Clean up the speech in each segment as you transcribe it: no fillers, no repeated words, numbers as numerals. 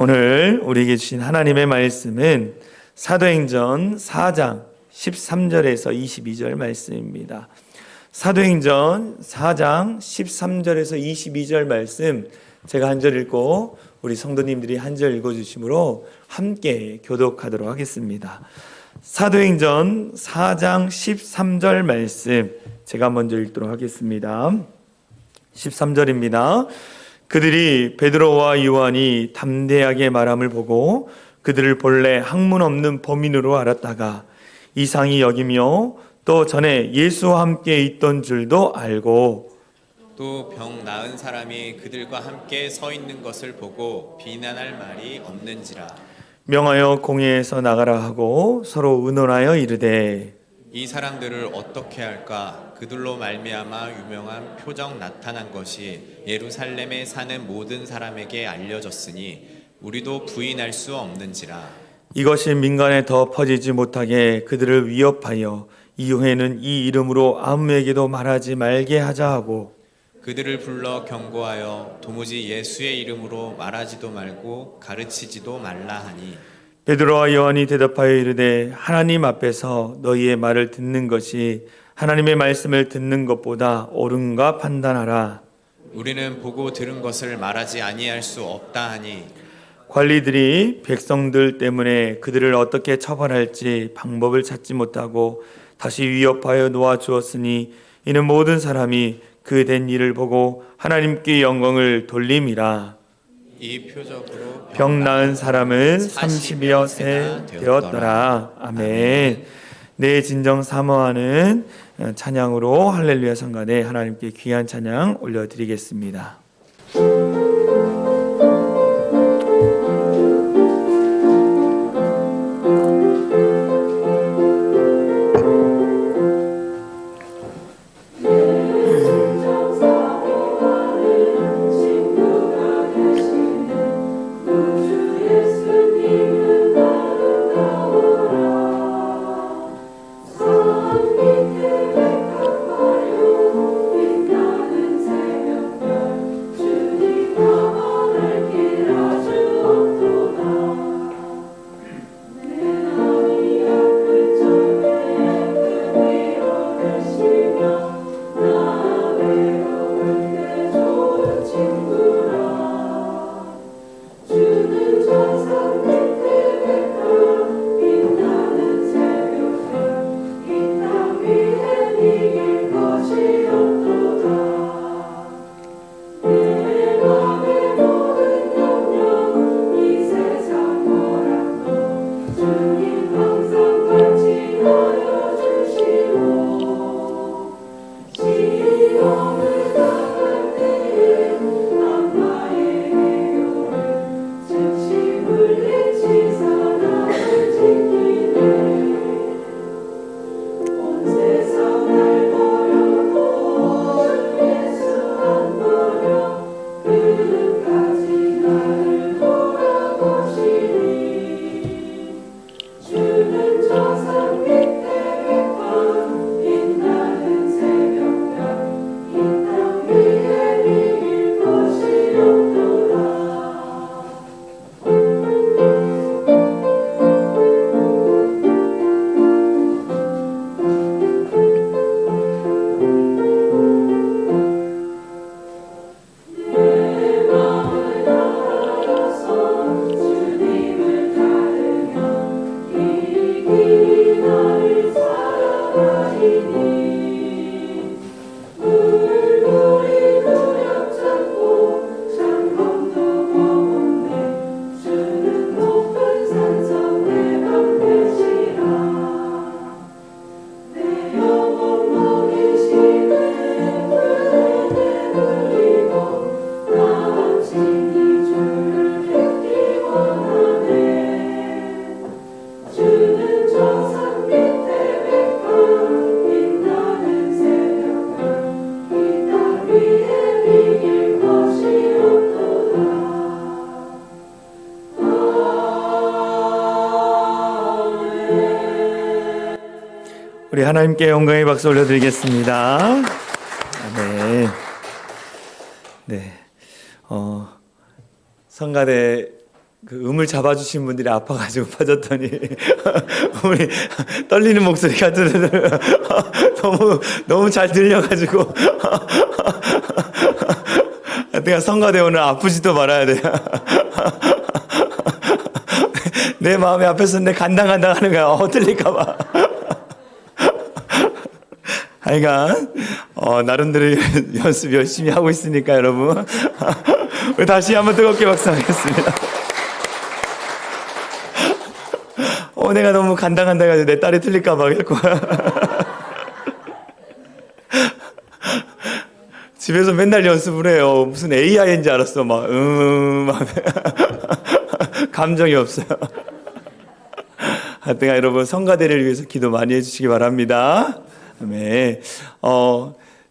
오늘 우리에게 주신 하나님의 말씀은 사도행전 4장 13절에서 22절 말씀입니다. 사도행전 4장 13절에서 22절 말씀 제가 한 절 읽고 우리 성도님들이 한 절 읽어주심으로 함께 교독하도록 하겠습니다. 사도행전 4장 13절 말씀 제가 먼저 읽도록 하겠습니다. 13절입니다. 그들이 베드로와 요한이 담대하게 말함을 보고 그들을 본래 학문 없는 범인으로 알았다가 이상히 여기며 또 전에 예수와 함께 있던 줄도 알고 또 병 나은 사람이 그들과 함께 서 있는 것을 보고 비난할 말이 없는지라. 명하여 공회에서 나가라 하고 서로 의논하여 이르되 이 사람들을 어떻게 할까? 그들로 말미암아 유명한 표적 나타난 것이 예루살렘에 사는 모든 사람에게 알려졌으니 우리도 부인할 수 없는지라. 이것이 민간에 더 퍼지지 못하게 그들을 위협하여 이후에는 이 이름으로 아무에게도 말하지 말게 하자 하고 그들을 불러 경고하여 도무지 예수의 이름으로 말하지도 말고 가르치지도 말라 하니 베드로와 요한이 대답하여 이르되 하나님 앞에서 너희의 말을 듣는 것이 하나님의 말씀을 듣는 것보다 옳은가 판단하라. 우리는 보고 들은 것을 말하지 아니할 수 없다 하니 관리들이 백성들 때문에 그들을 어떻게 처벌할지 방법을 찾지 못하고 다시 위협하여 놓아주었으니 이는 모든 사람이 그 된 일을 보고 하나님께 영광을 돌림이라. 이 표적으로 병 나은 사람은 30여 세 되었더라. 아멘. 내 진정 사모하는 찬양으로 할렐루야 성가대 하나님께 귀한 찬양 올려드리겠습니다. 우리 하나님께 영광의 박수 올려드리겠습니다. 아멘. 네, 성가대 그 음을 잡아주신 분들이 아파가지고 빠졌더니 우리 떨리는 목소리가 너무 잘 들려가지고 내가 성가대 오늘 아프지도 말아야 돼. 내 마음이 앞에서 내 간당간당 하는 거야. 들릴까봐. 하여간 나름대로 연습 열심히 하고 있으니까 여러분 우리 다시 한번 뜨겁게 박수하겠습니다. 내가 너무 간당간당해가지고 내 딸이 틀릴까봐 그랬고 집에서 맨날 연습을 해요. 무슨 AI인지 알았어. 막 감정이 없어요. 하여튼 여러분 성가대를 위해서 기도 많이 해주시기 바랍니다. 네.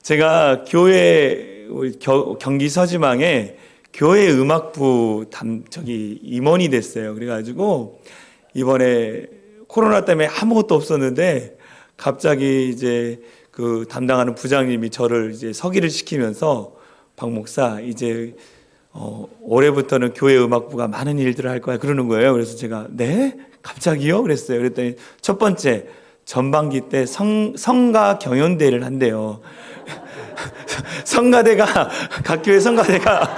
제가 교회 경기 서지망에 교회 음악부 임원이 됐어요. 그래가지고 이번에 코로나 때문에 아무것도 없었는데 갑자기 이제 그 담당하는 부장님이 저를 이제 서기를 시키면서 박 목사 이제 올해부터는 교회 음악부가 많은 일들을 할 거야 그러는 거예요. 그래서 제가 네? 갑자기요? 그랬어요. 그랬더니 첫 번째 전반기 때 성가 경연대회를 한대요. 성가대가 각 교회 성가대가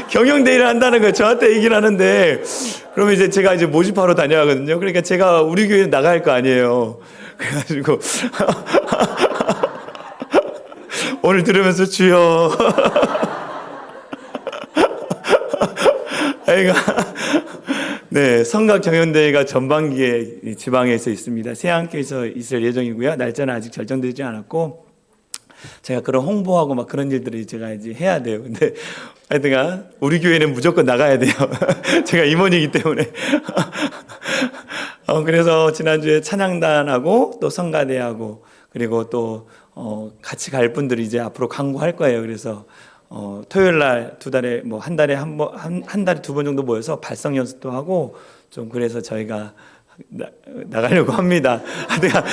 경영대회를 한다는 거예요. 저한테 얘기를 하는데 그러면 이제 제가 이제 모집하러 다녀가거든요. 그러니까 제가 우리 교회에 나갈 거 아니에요. 그래가지고 오늘 들으면서 주여 네, 성가 경연대회가 전반기에 지방에서 있습니다. 세안교에서 있을 예정이고요. 날짜는 아직 결정되지 않았고 제가 그런 홍보하고 막 그런 일들을 제가 이제 해야 돼요. 근데 하여튼간 우리 교회는 무조건 나가야 돼요. 제가 임원이기 때문에. 그래서 지난주에 찬양단하고 또 성가대하고 그리고 또 같이 갈 분들이 이제 앞으로 광고할 거예요. 그래서 토요일 날 두 달에 뭐 한 달에 한 달에 두 번 정도 모여서 발성 연습도 하고 좀 그래서 저희가 나가려고 합니다. 내가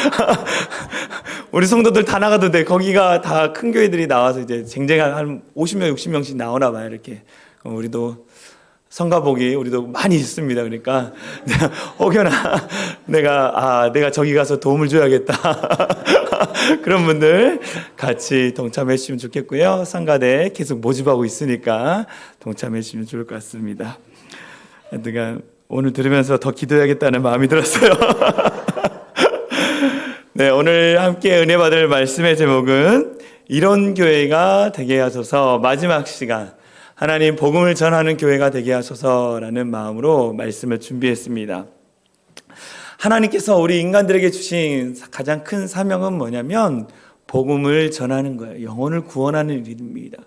우리 성도들 다 나가도 돼. 거기가 다 큰 교회들이 나와서 이제 쟁쟁한 한 50명, 60명씩 나오나 봐요. 이렇게 우리도 성가복이 우리도 많이 있습니다. 그러니까 혹여나 내가 저기 가서 도움을 줘야겠다. 그런 분들 같이 동참해 주시면 좋겠고요. 성가대 계속 모집하고 있으니까 동참해 주시면 좋을 것 같습니다. 하여튼 오늘 들으면서 더 기도해야겠다는 마음이 들었어요. 네, 오늘 함께 은혜 받을 말씀의 제목은 이런 교회가 되게 하소서. 마지막 시간 하나님 복음을 전하는 교회가 되게 하소서라는 마음으로 말씀을 준비했습니다. 하나님께서 우리 인간들에게 주신 가장 큰 사명은 뭐냐면 복음을 전하는 거예요. 영혼을 구원하는 일입니다.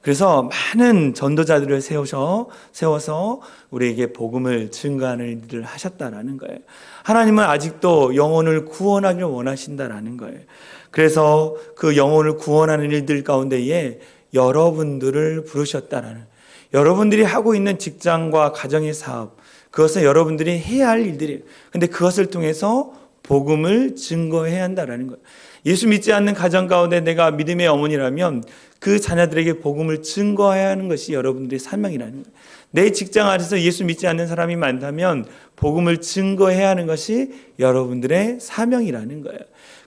그래서 많은 전도자들을 세워서 우리에게 복음을 증거하는 일을 하셨다라는 거예요. 하나님은 아직도 영혼을 구원하길 원하신다라는 거예요. 그래서 그 영혼을 구원하는 일들 가운데에 여러분들을 부르셨다라는, 여러분들이 하고 있는 직장과 가정의 사업, 그것은 여러분들이 해야 할 일들이에요. 근데 그것을 통해서 복음을 증거해야 한다라는 거예요. 예수 믿지 않는 가정 가운데 내가 믿음의 어머니라면 그 자녀들에게 복음을 증거해야 하는 것이 여러분들의 사명이라는 거예요. 내 직장 안에서 예수 믿지 않는 사람이 많다면 복음을 증거해야 하는 것이 여러분들의 사명이라는 거예요.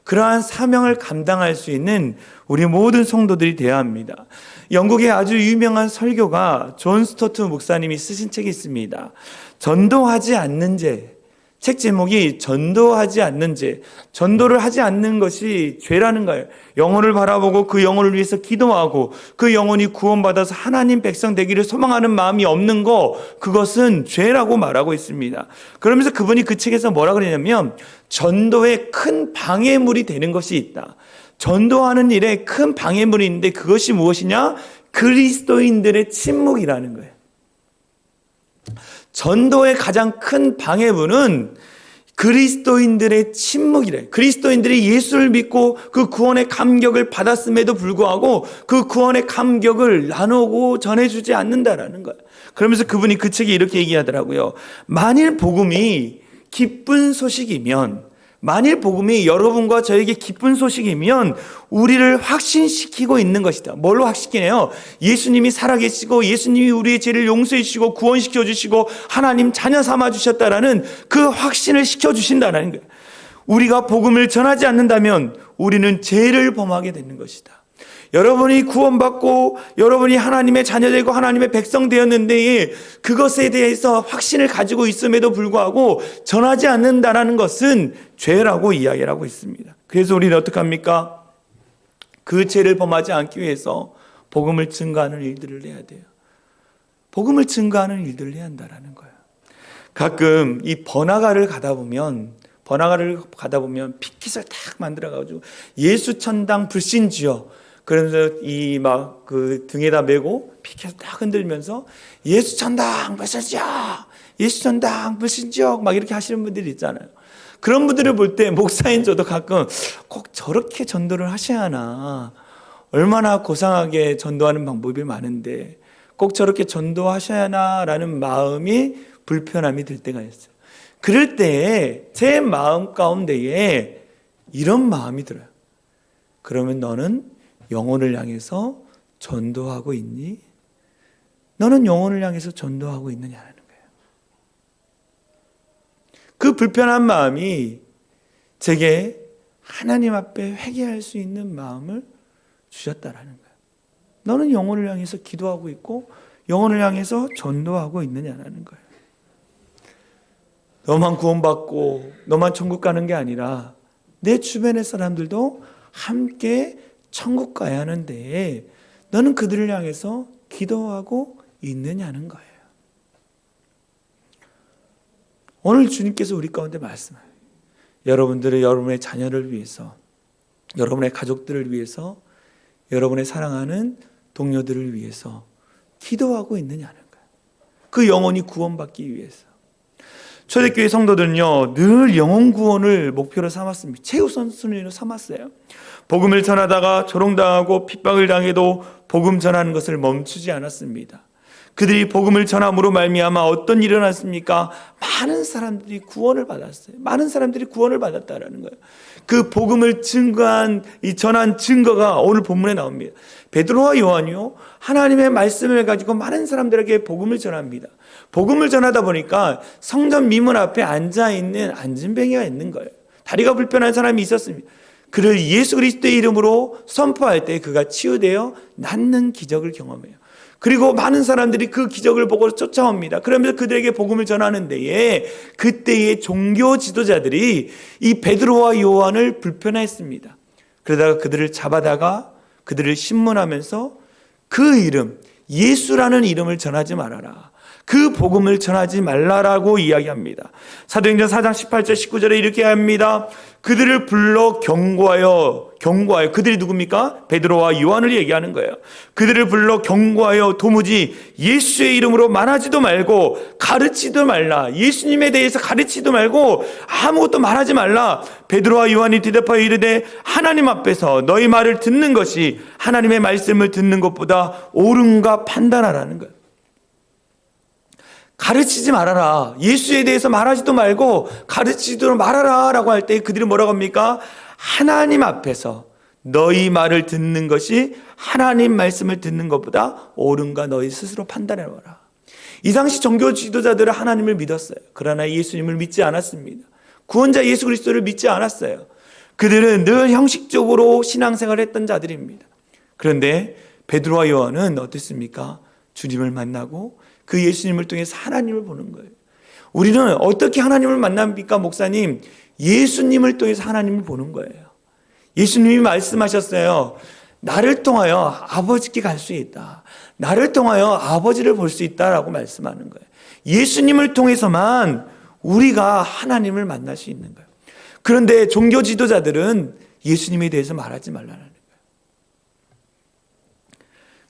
그러한 사명을 감당할 수 있는 우리 모든 성도들이 되어야 합니다. 영국의 아주 유명한 설교가 존 스토트 목사님이 쓰신 책이 있습니다. 전도하지 않는 죄. 책 제목이 전도하지 않는 죄. 전도를 하지 않는 것이 죄라는 거예요. 영혼을 바라보고 그 영혼을 위해서 기도하고 그 영혼이 구원받아서 하나님 백성 되기를 소망하는 마음이 없는 거, 그것은 죄라고 말하고 있습니다. 그러면서 그분이 그 책에서 뭐라 그러냐면 전도에 큰 방해물이 되는 것이 있다. 전도하는 일에 큰 방해물이 있는데 그것이 무엇이냐? 그리스도인들의 침묵이라는 거예요. 전도의 가장 큰 방해물은 그리스도인들의 침묵이래. 그리스도인들이 예수를 믿고 그 구원의 감격을 받았음에도 불구하고 그 구원의 감격을 나누고 전해주지 않는다라는 거예요. 그러면서 그분이 그 책에 이렇게 얘기하더라고요. 만일 복음이 기쁜 소식이면 만일 복음이 여러분과 저에게 기쁜 소식이면 우리를 확신시키고 있는 것이다. 뭘로 확신시키네요? 예수님이 살아계시고 예수님이 우리의 죄를 용서해 주시고 구원시켜 주시고 하나님 자녀 삼아 주셨다라는 그 확신을 시켜주신다는 거예요. 우리가 복음을 전하지 않는다면 우리는 죄를 범하게 되는 것이다. 여러분이 구원받고 여러분이 하나님의 자녀되고 하나님의 백성 되었는데 그것에 대해서 확신을 가지고 있음에도 불구하고 전하지 않는다는 것은 죄라고 이야기를 하고 있습니다. 그래서 우리는 어떻게 합니까? 그 죄를 범하지 않기 위해서 복음을 증거하는 일들을 해야 돼요. 복음을 증거하는 일들을 해야 한다는 거예요. 가끔 이 번화가를 가다 보면 피켓을 딱 만들어가지고 예수 천당 불신지요. 그러면서 이 막 그 등에다 메고 피켓을 딱 흔들면서 예수 천당 불신지요, 예수 천당 불신지요 막 이렇게 하시는 분들이 있잖아요. 그런 분들을 볼 때 목사인 저도 가끔 꼭 저렇게 전도를 하셔야 하나, 얼마나 고상하게 전도하는 방법이 많은데 꼭 저렇게 전도하셔야 하나라는 마음이 불편함이 들 때가 있어요. 그럴 때 제 마음 가운데에 이런 마음이 들어요. 그러면 너는 영혼을 향해서 전도하고 있니? 너는 영혼을 향해서 전도하고 있느냐는 거예요. 그 불편한 마음이 제게 하나님 앞에 회개할 수 있는 마음을 주셨다라는 거예요. 너는 영혼을 향해서 기도하고 있고 영혼을 향해서 전도하고 있느냐라는 거예요. 너만 구원받고 너만 천국 가는 게 아니라 내 주변의 사람들도 함께 천국 가야 하는데 너는 그들을 향해서 기도하고 있느냐는 거예요. 오늘 주님께서 우리 가운데 말씀해요. 여러분들의 여러분의 자녀를 위해서, 여러분의 가족들을 위해서, 여러분의 사랑하는 동료들을 위해서 기도하고 있느냐는 거예요. 그 영혼이 구원받기 위해서. 초대교회 성도들은요, 늘 영혼 구원을 목표로 삼았습니다. 최우선 순위로 삼았어요. 복음을 전하다가 조롱당하고 핍박을 당해도 복음 전하는 것을 멈추지 않았습니다. 그들이 복음을 전함으로 말미암아 어떤 일이 일어났습니까? 많은 사람들이 구원을 받았어요. 많은 사람들이 구원을 받았다라는 거예요. 그 복음을 증거한 이 전한 증거가 오늘 본문에 나옵니다. 베드로와 요한이요, 하나님의 말씀을 가지고 많은 사람들에게 복음을 전합니다. 복음을 전하다 보니까 성전 미문 앞에 앉아있는 안진뱅이가 있는 거예요. 다리가 불편한 사람이 있었습니다. 그를 예수 그리스도의 이름으로 선포할 때 그가 치유되어 낫는 기적을 경험해요. 그리고 많은 사람들이 그 기적을 보고 쫓아옵니다. 그러면서 그들에게 복음을 전하는 데에 그때의 종교 지도자들이 이 베드로와 요한을 불편했습니다. 그러다가 그들을 잡아다가 그들을 신문하면서 그 이름, 예수라는 이름을 전하지 말아라, 그 복음을 전하지 말라라고 이야기합니다. 사도행전 4장 18절 19절에 이렇게 합니다. 그들을 불러 경고하여 그들이 누굽니까? 베드로와 요한을 얘기하는 거예요. 그들을 불러 경고하여 도무지 예수의 이름으로 말하지도 말고 가르치도 말라. 예수님에 대해서 가르치도 말고 아무것도 말하지 말라. 베드로와 요한이 대답하여 이르되 하나님 앞에서 너희 말을 듣는 것이 하나님의 말씀을 듣는 것보다 옳은가 판단하라는 거예요. 가르치지 말아라. 예수에 대해서 말하지도 말고 가르치지도 말아라 라고 할 때 그들이 뭐라고 합니까? 하나님 앞에서 너희 말을 듣는 것이 하나님 말씀을 듣는 것보다 옳은가 너희 스스로 판단해봐라. 이 당시 종교 지도자들은 하나님을 믿었어요. 그러나 예수님을 믿지 않았습니다. 구원자 예수 그리스도를 믿지 않았어요. 그들은 늘 형식적으로 신앙생활을 했던 자들입니다. 그런데 베드로와 요한은 어땠습니까? 주님을 만나고 그 예수님을 통해서 하나님을 보는 거예요. 우리는 어떻게 하나님을 만납니까, 목사님? 예수님을 통해서 하나님을 보는 거예요. 예수님이 말씀하셨어요. 나를 통하여 아버지께 갈 수 있다. 나를 통하여 아버지를 볼 수 있다라고 말씀하는 거예요. 예수님을 통해서만 우리가 하나님을 만날 수 있는 거예요. 그런데 종교 지도자들은 예수님에 대해서 말하지 말라는 거예요.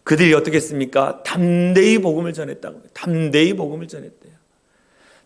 그들이 어떻게 했습니까? 담대히 복음을 전했다고. 담대히 복음을 전했대요.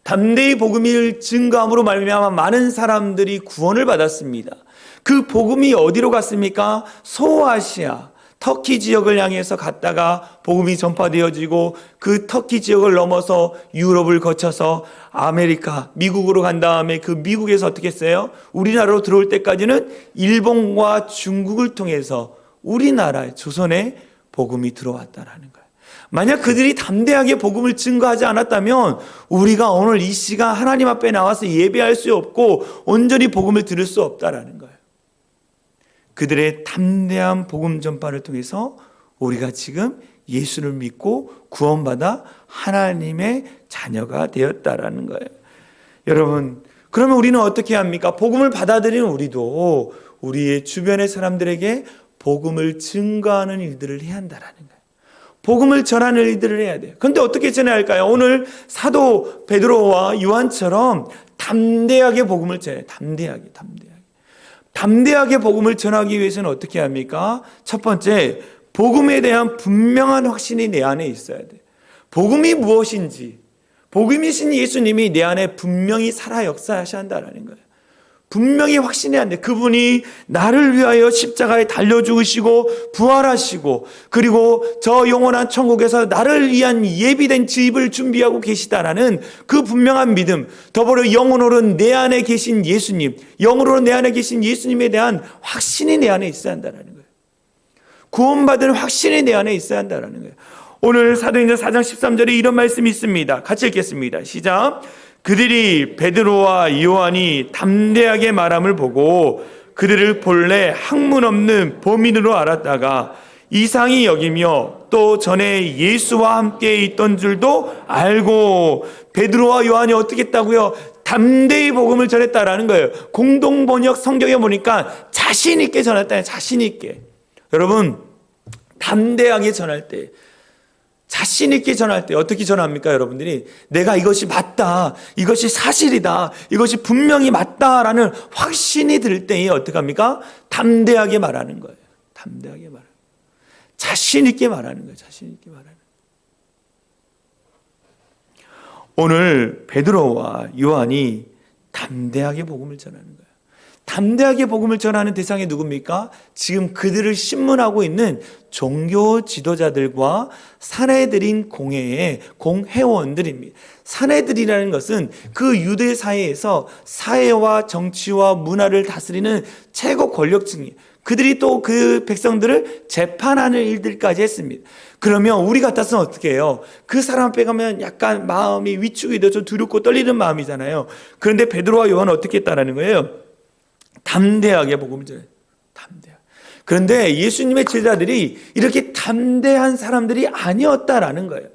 담대히 복음을 증거함으로 말미암아 많은 사람들이 구원을 받았습니다. 그 복음이 어디로 갔습니까? 소아시아, 터키 지역을 향해서 갔다가 복음이 전파되어지고 그 터키 지역을 넘어서 유럽을 거쳐서 아메리카, 미국으로 간 다음에 그 미국에서 어떻게 했어요? 우리나라로 들어올 때까지는 일본과 중국을 통해서 우리나라의 조선에 복음이 들어왔다라는 거예요. 만약 그들이 담대하게 복음을 증거하지 않았다면 우리가 오늘 이 시간 하나님 앞에 나와서 예배할 수 없고 온전히 복음을 들을 수 없다라는 거예요. 그들의 담대한 복음 전파를 통해서 우리가 지금 예수를 믿고 구원받아 하나님의 자녀가 되었다라는 거예요. 여러분, 그러면 우리는 어떻게 합니까? 복음을 받아들이는 우리도 우리의 주변의 사람들에게 복음을 증거하는 일들을 해야 한다라는 거예요. 복음을 전하는 일들을 해야 돼요. 그런데 어떻게 전해야 할까요? 오늘 사도 베드로와 요한처럼 담대하게 복음을 전해요. 담대하게 복음을 전하기 위해서는 어떻게 합니까? 첫 번째, 복음에 대한 분명한 확신이 내 안에 있어야 돼요. 복음이 무엇인지, 복음이신 예수님이 내 안에 분명히 살아 역사하셔야 한다는 거예요. 분명히 확신해야 한대. 그분이 나를 위하여 십자가에 달려 죽으시고 부활하시고 그리고 저 영원한 천국에서 나를 위한 예비된 집을 준비하고 계시다라는 그 분명한 믿음, 더불어 영으로는 내 안에 계신 예수님, 영으로 내 안에 계신 예수님에 대한 확신이 내 안에 있어야 한다는 거예요. 구원받은 확신이 내 안에 있어야 한다는 거예요. 오늘 사도행전 4장 13절에 이런 말씀이 있습니다. 같이 읽겠습니다. 시작. 그들이 베드로와 요한이 담대하게 말함을 보고 그들을 본래 학문 없는 범인으로 알았다가 이상히 여기며 또 전에 예수와 함께 있던 줄도 알고 베드로와 요한이 어떻게 했다고요? 담대히 복음을 전했다라는 거예요. 공동 번역 성경에 보니까 자신 있게 전했다. 자신 있게. 여러분, 담대하게 전할 때, 자신 있게 전할 때 어떻게 전합니까? 여러분들이 내가 이것이 맞다, 이것이 사실이다, 이것이 분명히 맞다라는 확신이 들 때에 어떻게 합니까? 담대하게 말하는 거예요. 담대하게 말하는 거예요. 자신 있게 말하는 거예요. 자신 있게 말하는 거예요. 오늘 베드로와 요한이 담대하게 복음을 전하는 거예요. 담대하게 복음을 전하는 대상이 누굽니까? 지금 그들을 신문하고 있는 종교 지도자들과 사내들인 공회의 공회원들입니다. 사내들이라는 것은 그 유대 사회에서 사회와 정치와 문화를 다스리는 최고 권력층이에요. 그들이 또 그 백성들을 재판하는 일들까지 했습니다. 그러면 우리 같아서는 어떻게 해요? 그 사람 앞에 가면 약간 마음이 위축이 돼서 두렵고 떨리는 마음이잖아요. 그런데 베드로와 요한은 어떻게 했다라는 거예요? 담대하게 복음을 전해요. 담대하게. 그런데 예수님의 제자들이 이렇게 담대한 사람들이 아니었다라는 거예요.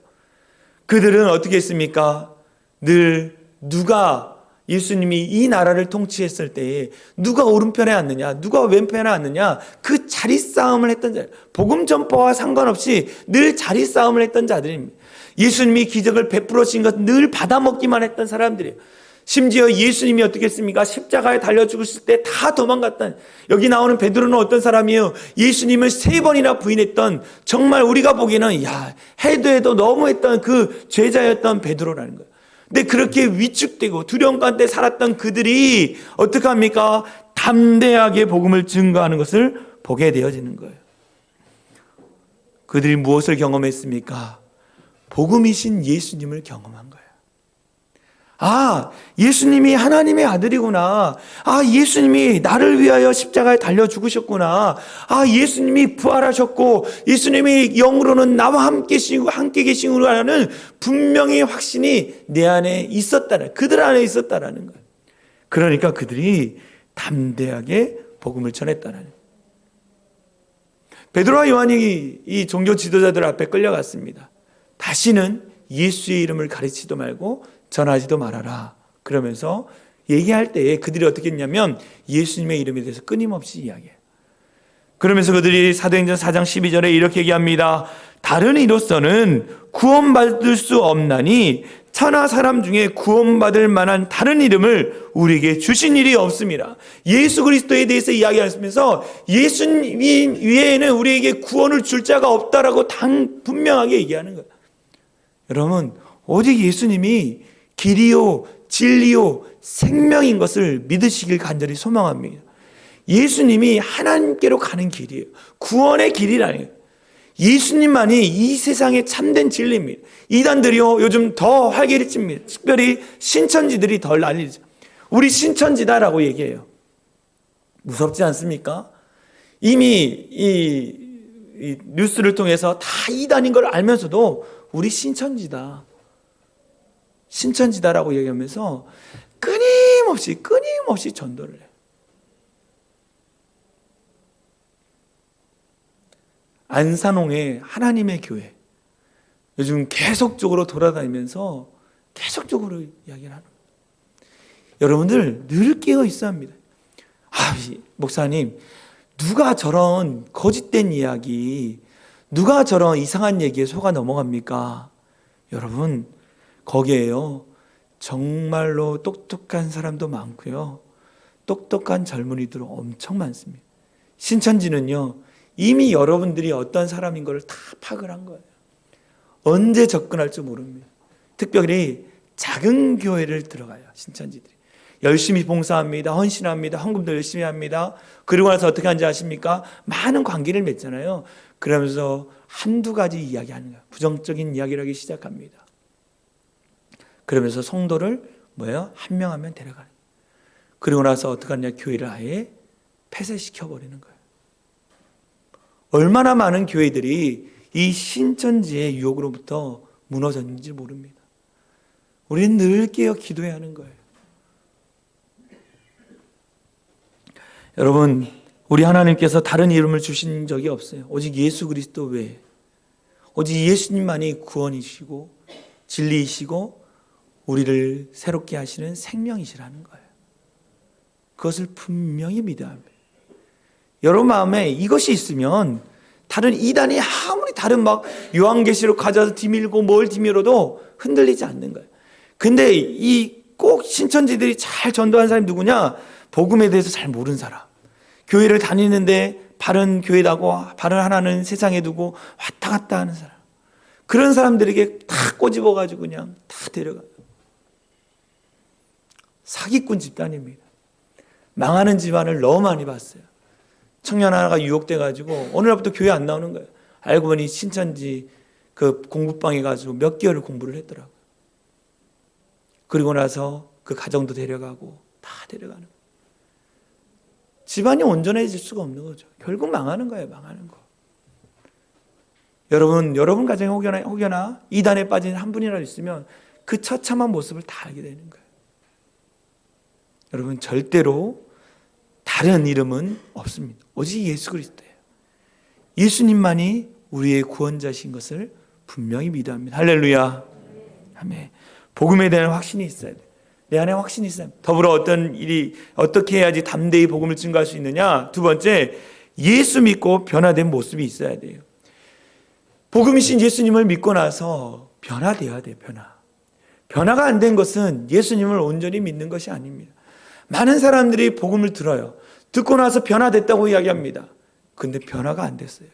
그들은 어떻게 했습니까? 늘 누가 예수님이 이 나라를 통치했을 때에 누가 오른편에 앉느냐, 누가 왼편에 앉느냐, 그 자리 싸움을 했던 자들, 복음 전파와 상관없이 늘 자리 싸움을 했던 자들입니다. 예수님이 기적을 베풀어 주신 것 늘 받아먹기만 했던 사람들이에요. 심지어 예수님이 어떻게 했습니까? 십자가에 달려 죽으실 때 다 도망갔던, 여기 나오는 베드로는 어떤 사람이에요? 예수님을 3번이나 부인했던, 정말 우리가 보기에는 해도 너무했던 그 죄자였던 베드로라는 거예요. 근데 그렇게 위축되고 두려움 가운데 살았던 그들이 어떻게 합니까? 담대하게 복음을 증거하는 것을 보게 되어지는 거예요. 그들이 무엇을 경험했습니까? 복음이신 예수님을 경험한 거예요. 예수님이 하나님의 아들이구나. 예수님이 나를 위하여 십자가에 달려 죽으셨구나. 예수님이 부활하셨고 예수님이 영으로는 나와 함께 계시구나라는 분명히 확신이 내 안에 있었다는, 그들 안에 있었다라는 거예요. 그러니까 그들이 담대하게 복음을 전했다는 거예요. 베드로와 요한이 이 종교 지도자들 앞에 끌려갔습니다. 다시는 예수의 이름을 가르치지도 말고 전하지도 말아라. 그러면서 얘기할 때에 그들이 어떻게 했냐면 예수님의 이름에 대해서 끊임없이 이야기해요. 그러면서 그들이 사도행전 4장 12절에 이렇게 얘기합니다. 다른 이로서는 구원받을 수 없나니 천하 사람 중에 구원받을 만한 다른 이름을 우리에게 주신 일이 없습니다. 예수 그리스도에 대해서 이야기하면서 예수님 외에는 우리에게 구원을 줄 자가 없다라고 분명하게 얘기하는 거예요. 여러분, 오직 예수님이 길이요 진리요 생명인 것을 믿으시길 간절히 소망합니다. 예수님이 하나님께로 가는 길이에요. 구원의 길이라는 거예요. 예수님만이 이 세상의 참된 진리입니다. 이단들이요 요즘 더 활개를 칩니다. 특별히 신천지들이 덜 난리죠. 우리 신천지다라고 얘기해요. 무섭지 않습니까? 이미 이 뉴스를 통해서 다 이단인 걸 알면서도 우리 신천지다라고 얘기하면서 끊임없이 전도를 해요. 안산홍의 하나님의 교회, 요즘 계속적으로 돌아다니면서 계속적으로 이야기를 하는 거예요. 여러분들 늘 깨어 있어야 합니다. 목사님, 누가 저런 거짓된 이야기, 누가 저런 이상한 얘기에 속아 넘어갑니까? 여러분, 거기에요 정말로 똑똑한 사람도 많고요, 똑똑한 젊은이들 엄청 많습니다. 신천지는요 이미 여러분들이 어떤 사람인 걸 다 파악을 한 거예요. 언제 접근할지 모릅니다. 특별히 작은 교회를 들어가요. 신천지들이 열심히 봉사합니다. 헌신합니다. 헌금도 열심히 합니다. 그리고 나서 어떻게 하는지 아십니까? 많은 관계를 맺잖아요. 그러면서 한두 가지 이야기하는 거예요. 부정적인 이야기를 하기 시작합니다. 그러면서 성도를 한 명 한 명 데려가는 거예요. 그리고 나서 어떻게 하느냐, 교회를 아예 폐쇄시켜버리는 거예요. 얼마나 많은 교회들이 이 신천지의 유혹으로부터 무너졌는지 모릅니다. 우리는 늘 깨어 기도해야 하는 거예요. 여러분, 우리 하나님께서 다른 이름을 주신 적이 없어요. 오직 예수 그리스도 외에. 오직 예수님만이 구원이시고 진리이시고 우리를 새롭게 하시는 생명이시라는 거예요. 그것을 분명히 믿어야 합니다. 여러분 마음에 이것이 있으면 다른 이단이 아무리 다른 요한계시록 가져서 뒤밀고 뭘 뒤밀어도 흔들리지 않는 거예요. 근데 이 꼭 신천지들이 잘 전도한 사람이 누구냐? 복음에 대해서 잘 모르는 사람. 교회를 다니는데 바른 교회다고 바른 하나는 세상에 두고 왔다 갔다 하는 사람. 그런 사람들에게 다 꼬집어가지고 그냥 다 데려가요. 사기꾼 집단입니다. 망하는 집안을 너무 많이 봤어요. 청년 하나가 유혹돼가지고 어느 날부터 교회 안 나오는 거예요. 알고 보니 신천지 그 공부방에 가지고 몇 개월을 공부를 했더라고요. 그리고 나서 그 가정도 데려가고 다 데려가는 거예요. 집안이 온전해질 수가 없는 거죠. 결국 망하는 거예요. 망하는 거. 여러분 가정에 혹여나 이단에 빠진 한 분이라도 있으면 그 처참한 모습을 다 알게 되는 거예요. 여러분, 절대로 다른 이름은 없습니다. 오직 예수 그리스도예요. 예수님만이 우리의 구원자신 것을 분명히 믿어야 합니다. 할렐루야. 아멘. 복음에 대한 확신이 있어야 돼요. 내 안에 확신이 있어야 합니다. 더불어 어떤 일이 어떻게 해야지 담대히 복음을 증거할 수 있느냐? 두 번째, 예수 믿고 변화된 모습이 있어야 돼요. 복음이신 예수님을 믿고 나서 변화되어야 돼요. 변화가 안 된 것은 예수님을 온전히 믿는 것이 아닙니다. 많은 사람들이 복음을 들어요. 듣고 나서 변화됐다고 이야기합니다. 근데 변화가 안 됐어요.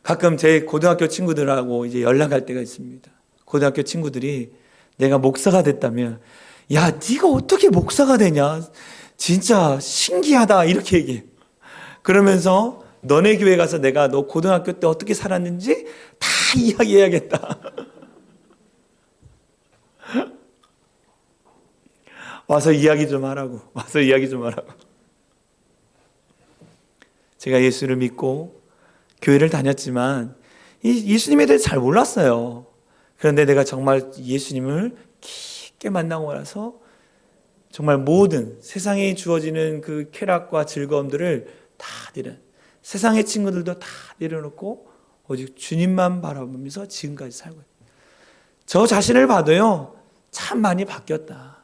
가끔 제 고등학교 친구들하고 이제 연락할 때가 있습니다. 고등학교 친구들이 내가 목사가 됐다면, 야, 네가 어떻게 목사가 되냐? 진짜 신기하다. 이렇게 얘기해요. 그러면서 너네 교회 가서 내가 너 고등학교 때 어떻게 살았는지 다 이야기해야겠다. 와서 이야기 좀 하라고. 제가 예수를 믿고 교회를 다녔지만 예수님에 대해 잘 몰랐어요. 그런데 내가 정말 예수님을 깊게 만나고 나서 정말 모든 세상에 주어지는 그 쾌락과 즐거움들을 다 세상의 친구들도 다 내려놓고 오직 주님만 바라보면서 지금까지 살고 있어요. 저 자신을 봐도요, 참 많이 바뀌었다.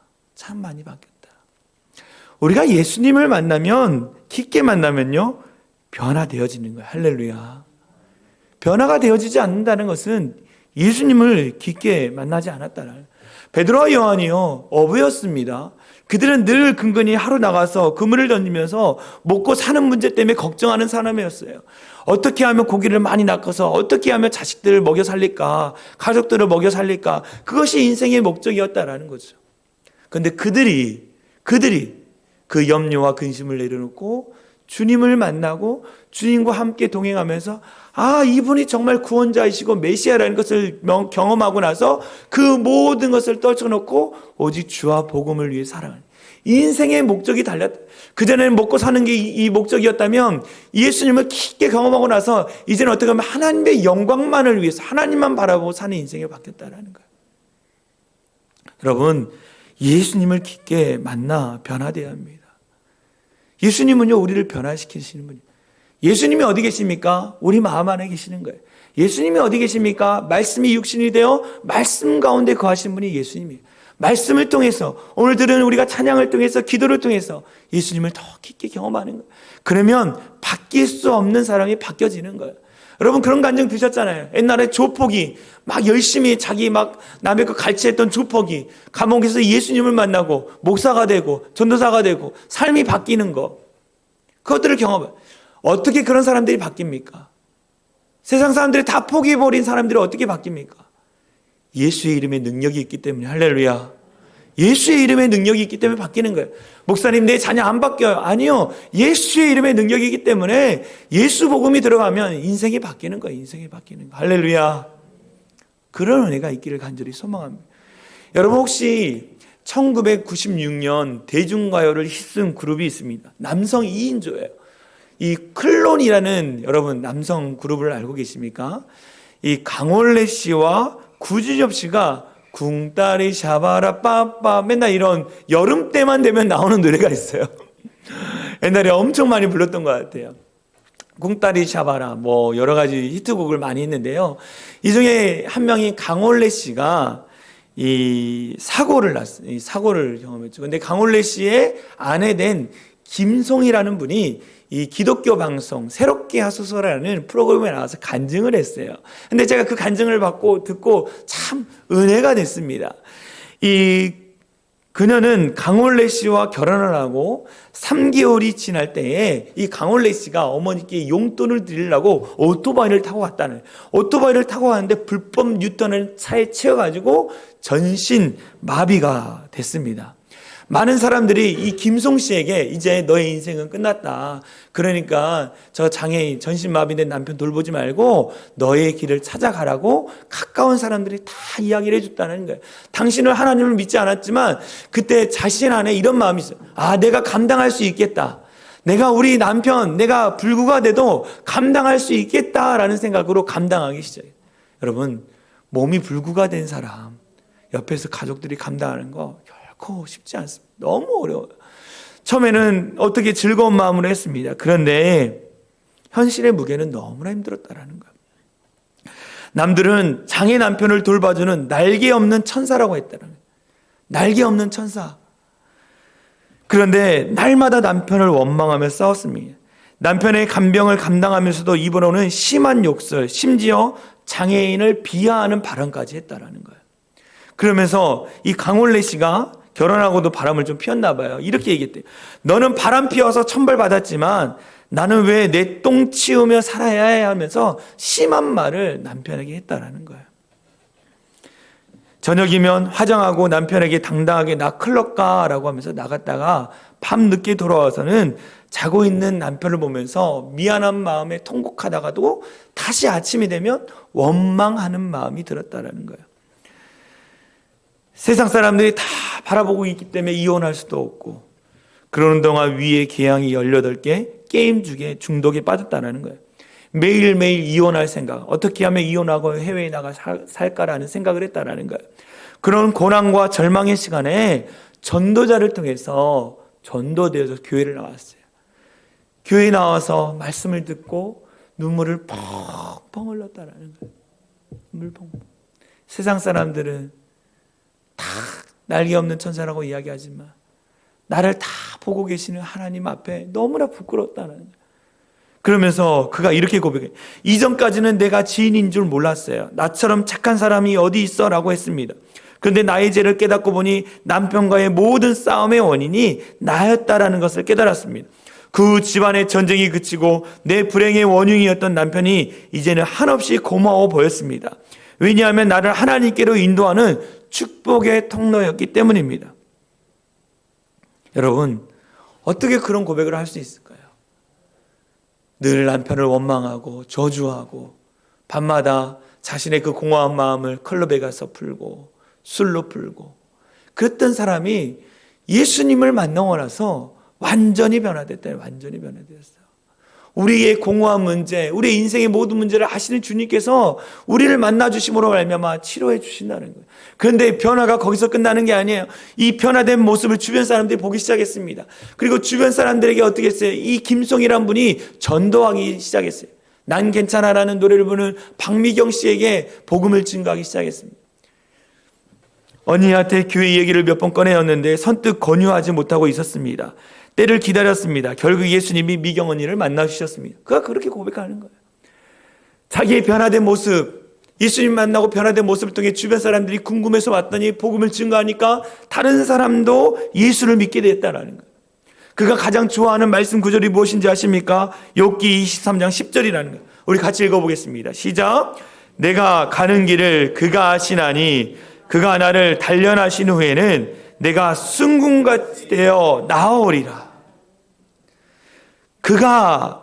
우리가 예수님을 만나면, 깊게 만나면요, 변화되어지는 거예요. 할렐루야. 변화가 되어지지 않는다는 것은 예수님을 깊게 만나지 않았다는. 베드로와 요한이요, 어부였습니다. 그들은 늘 근근히 하루 나가서 그물을 던지면서 먹고 사는 문제 때문에 걱정하는 사람이었어요. 어떻게 하면 고기를 많이 낚아서 어떻게 하면 자식들을 먹여 살릴까, 가족들을 먹여 살릴까, 그것이 인생의 목적이었다라는 거죠. 그런데 그들이 그 염려와 근심을 내려놓고 주님을 만나고 주님과 함께 동행하면서 이분이 정말 구원자이시고 메시아라는 것을 경험하고 나서 그 모든 것을 떨쳐놓고 오직 주와 복음을 위해 살아가는 인생의 목적이 달렸다. 그전에는 먹고 사는 게 이 목적이었다면 예수님을 깊게 경험하고 나서 이제는 어떻게 보면 하나님의 영광만을 위해서 하나님만 바라보고 사는 인생이 바뀌었다는 거예요. 여러분, 예수님을 깊게 만나 변화되어야 합니다. 예수님은요, 우리를 변화시키시는 분이에요. 예수님이 어디 계십니까? 우리 마음 안에 계시는 거예요. 예수님이 어디 계십니까? 말씀이 육신이 되어 말씀 가운데 거하신 분이 예수님이에요. 말씀을 통해서, 오늘 들은 우리가 찬양을 통해서, 기도를 통해서 예수님을 더 깊게 경험하는 거예요. 그러면 바뀔 수 없는 사람이 바뀌어지는 거예요. 여러분, 그런 감정 드셨잖아요. 옛날에 조폭이 막 열심히 자기 막 남의 거 갈취했던 조폭이 감옥에서 예수님을 만나고 목사가 되고 전도사가 되고 삶이 바뀌는 거, 그것들을 경험해요. 어떻게 그런 사람들이 바뀝니까? 세상 사람들이 다 포기해버린 사람들이 어떻게 바뀝니까? 예수의 이름에 능력이 있기 때문에. 할렐루야. 예수의 이름에 능력이 있기 때문에 바뀌는 거예요. 목사님, 내 자녀 안 바뀌어요. 아니요, 예수의 이름에 능력이 있기 때문에 예수 복음이 들어가면 인생이 바뀌는 거예요. 인생이 바뀌는 거예요. 할렐루야. 그런 은혜가 있기를 간절히 소망합니다. 여러분, 혹시 1996년 대중가요를 휩쓴 그룹이 있습니다. 남성 2인조예요. 이 클론이라는 여러분 남성 그룹을 알고 계십니까? 이 강원래 씨와 구준엽 씨가 궁따리 샤바라 빠빠 맨날 이런 여름 때만 되면 나오는 노래가 있어요. 옛날에 엄청 많이 불렀던 것 같아요. 궁따리 샤바라 뭐 여러 가지 히트곡을 많이 했는데요. 이 중에 한 명이 강원래 씨가 이 사고를 경험했죠. 근데 강원래 씨의 아내 된 김송이라는 분이 이 기독교 방송 새롭게 하소서라는 프로그램에 나와서 간증을 했어요. 근데 제가 그 간증을 듣고 참 은혜가 됐습니다. 그녀는 강원래 씨와 결혼을 하고 3개월이 지날 때에 이 강원래 씨가 어머니께 용돈을 드리려고 오토바이를 타고 갔다는, 오토바이를 타고 갔는데 불법 뉴턴을 차에 채워가지고 전신 마비가 됐습니다. 많은 사람들이 이 김송 씨에게 이제 너의 인생은 끝났다. 그러니까 저 장애인 전신마비된 남편 돌보지 말고 너의 길을 찾아가라고 가까운 사람들이 다 이야기를 해줬다는 거예요. 당신은 하나님을 믿지 않았지만 그때 자신 안에 이런 마음이 있어요. 내가 감당할 수 있겠다. 내가 우리 남편, 내가 불구가 돼도 감당할 수 있겠다라는 생각으로 감당하기 시작해요. 여러분, 몸이 불구가 된 사람 옆에서 가족들이 감당하는 거 결코 쉽지 않습니다. 너무 어려워요. 처음에는 어떻게 즐거운 마음으로 했습니다. 그런데 현실의 무게는 너무나 힘들었다라는 거예요. 남들은 장애 남편을 돌봐주는 날개 없는 천사라고 했다는 거예요. 날개 없는 천사. 그런데 날마다 남편을 원망하며 싸웠습니다. 남편의 간병을 감당하면서도 입으로는 심한 욕설, 심지어 장애인을 비하하는 발언까지 했다라는 거예요. 그러면서 이 강원래 씨가 결혼하고도 바람을 좀 피웠나 봐요. 이렇게 얘기했대요. 너는 바람 피워서 천벌 받았지만 나는 왜 내 똥 치우며 살아야 해 하면서 심한 말을 남편에게 했다라는 거예요. 저녁이면 화장하고 남편에게 당당하게 나 클럽 가라고 하면서 나갔다가 밤 늦게 돌아와서는 자고 있는 남편을 보면서 미안한 마음에 통곡하다가도 다시 아침이 되면 원망하는 마음이 들었다라는 거예요. 세상 사람들이 다 바라보고 있기 때문에 이혼할 수도 없고, 그러는 동안 위에 계양이 18개 게임 중독에 빠졌다는 거예요. 매일매일 이혼할 생각, 어떻게 하면 이혼하고 해외에 나가 살까라는 생각을 했다는 거예요. 그런 고난과 절망의 시간에 전도자를 통해서 전도되어서 교회를 나왔어요. 교회에 나와서 말씀을 듣고 눈물을 펑펑 흘렸다는 거예요. 눈물 펑펑. 세상 사람들은 다 날개 없는 천사라고 이야기하지만 나를 다 보고 계시는 하나님 앞에 너무나 부끄럽다는 거예요. 그러면서 그가 이렇게 고백해요. 이전까지는 내가 지인인 줄 몰랐어요. 나처럼 착한 사람이 어디 있어? 라고 했습니다. 그런데 나의 죄를 깨닫고 보니 남편과의 모든 싸움의 원인이 나였다라는 것을 깨달았습니다. 그 집안의 전쟁이 그치고 내 불행의 원흉이었던 남편이 이제는 한없이 고마워 보였습니다. 왜냐하면 나를 하나님께로 인도하는 축복의 통로였기 때문입니다. 여러분, 어떻게 그런 고백을 할 수 있을까요? 늘 남편을 원망하고 저주하고 밤마다 자신의 그 공허한 마음을 클럽에 가서 풀고 술로 풀고 그랬던 사람이 예수님을 만나고 나서 완전히 변화됐다. 완전히 변화되었어요. 우리의 공허한 문제, 우리의 인생의 모든 문제를 아시는 주님께서 우리를 만나주심으로 말미암아 치료해 주신다는 거예요. 그런데 변화가 거기서 끝나는 게 아니에요. 이 변화된 모습을 주변 사람들이 보기 시작했습니다. 그리고 주변 사람들에게 어떻게 했어요? 이 김송이란 분이 전도하기 시작했어요. 난 괜찮아라는 노래를 부르는 박미경 씨에게 복음을 증거하기 시작했습니다. 언니한테 교회 얘기를 몇 번 꺼내었는데 선뜻 권유하지 못하고 있었습니다. 때를 기다렸습니다. 결국 예수님이 미경 언니를 만나주셨습니다. 그가 그렇게 고백하는 거예요. 자기의 변화된 모습, 예수님 만나고 변화된 모습을 통해 주변 사람들이 궁금해서 왔더니 복음을 증거하니까 다른 사람도 예수를 믿게 됐다라는 거예요. 그가 가장 좋아하는 말씀 구절이 무엇인지 아십니까? 욥기 23장 10절이라는 거예요. 우리 같이 읽어보겠습니다. 시작. 내가 가는 길을 그가 아시나니 그가 나를 단련하신 후에는 내가 순금같이 되어 나아오리라.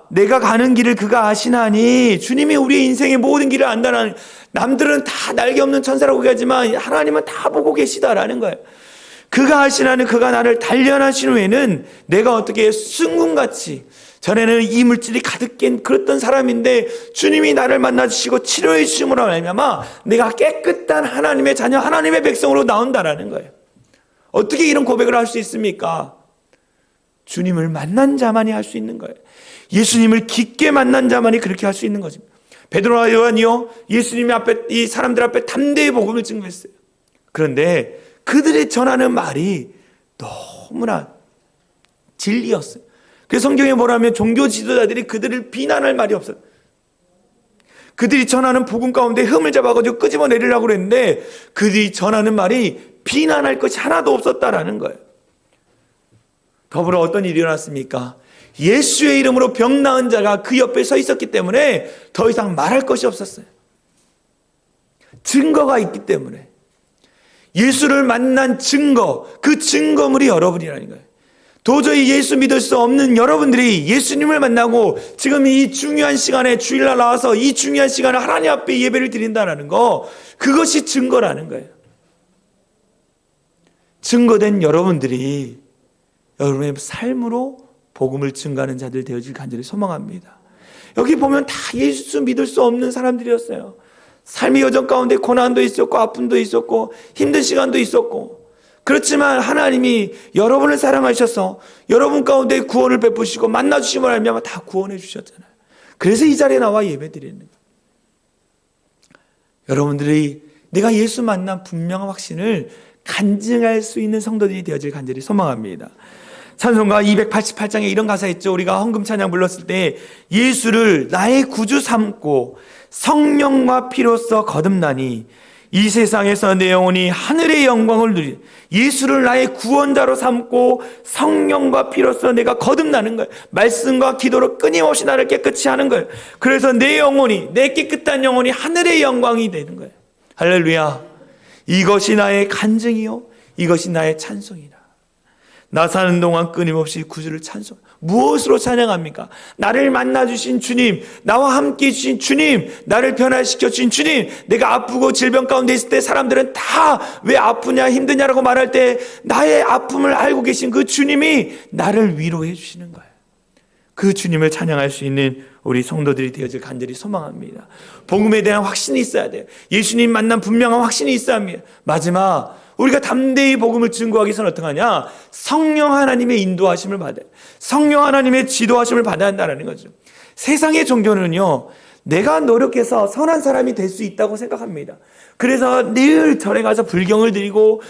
내가 가는 길을 그가 아시나니, 주님이 우리의 인생의 모든 길을 안다는, 남들은 다 날개 없는 천사라고 하지만 하나님은 다 보고 계시다라는 거예요. 그가 아시나니 그가 나를 단련하신 후에는 내가 어떻게 순금같이, 전에는 이물질이 가득 낀 그랬던 사람인데 주님이 나를 만나주시고 치료해 주심으로 말미암아 내가 깨끗한 하나님의 자녀, 하나님의 백성으로 나온다라는 거예요. 어떻게 이런 고백을 할 수 있습니까? 주님을 만난 자만이 할 수 있는 거예요. 예수님을 깊게 만난 자만이 그렇게 할 수 있는 거죠. 베드로와 요한이요, 예수님 앞에, 이 사람들 앞에 담대히 복음을 증거했어요. 그런데 그들이 전하는 말이 너무나 진리였어요. 그래서 성경에 뭐라면 종교 지도자들이 그들을 비난할 말이 없어요. 그들이 전하는 복음 가운데 흠을 잡아가지고 끄집어내리려고 그랬는데 그들이 전하는 말이 비난할 것이 하나도 없었다라는 거예요. 더불어 어떤 일이 일어났습니까? 예수의 이름으로 병 나은 자가 그 옆에 서 있었기 때문에 더 이상 말할 것이 없었어요. 증거가 있기 때문에. 예수를 만난 증거, 그 증거물이 여러분이라는 거예요. 도저히 예수 믿을 수 없는 여러분들이 예수님을 만나고 지금 이 중요한 시간에 주일날 나와서 이 중요한 시간에 하나님 앞에 예배를 드린다는 거, 그것이 증거라는 거예요. 증거된 여러분들이 여러분의 삶으로 복음을 증거하는 자들 되어질 간절히 소망합니다. 여기 보면 다 예수 믿을 수 없는 사람들이었어요. 삶의 여정 가운데 고난도 있었고 아픔도 있었고 힘든 시간도 있었고, 그렇지만 하나님이 여러분을 사랑하셔서 여러분 가운데 구원을 베푸시고 만나주심을 알면 다 구원해 주셨잖아요. 그래서 이 자리에 나와 예배드리는 거예요. 여러분들이 내가 예수 만난 분명한 확신을 간증할 수 있는 성도들이 되어질 간절히 소망합니다. 찬송가 288장에 이런 가사 있죠. 우리가 헌금 찬양 불렀을 때 예수를 나의 구주 삼고 성령과 피로써 거듭나니 이 세상에서 내 영혼이 하늘의 영광을 누리. 예수를 나의 구원자로 삼고 성령과 피로써 내가 거듭나는 거예요. 말씀과 기도로 끊임없이 나를 깨끗이 하는 거예요. 그래서 내 영혼이, 내 깨끗한 영혼이 하늘의 영광이 되는 거예요. 할렐루야. 이것이 나의 간증이요, 이것이 나의 찬송이라. 나 사는 동안 끊임없이 구주를 찬송. 무엇으로 찬양합니까? 나를 만나주신 주님, 나와 함께 해주신 주님, 나를 변화시켜 주신 주님. 내가 아프고 질병 가운데 있을 때 사람들은 다 왜 아프냐 힘드냐라고 말할 때 나의 아픔을 알고 계신 그 주님이 나를 위로해 주시는 거예요. 그 주님을 찬양할 수 있는 우리 성도들이 되어질 간절히 소망합니다. 복음에 대한 확신이 있어야 돼요. 예수님 만난 분명한 확신이 있어야 합니다. 마지막, 우리가 담대히 복음을 증거하기 위해서는 어떻게 하냐? 성령 하나님의 인도하심을 받아요. 성령 하나님의 지도하심을 받아야 한다는 거죠. 세상의 종교는요, 내가 노력해서 선한 사람이 될 수 있다고 생각합니다. 그래서 늘 절에 가서 불경을 드리고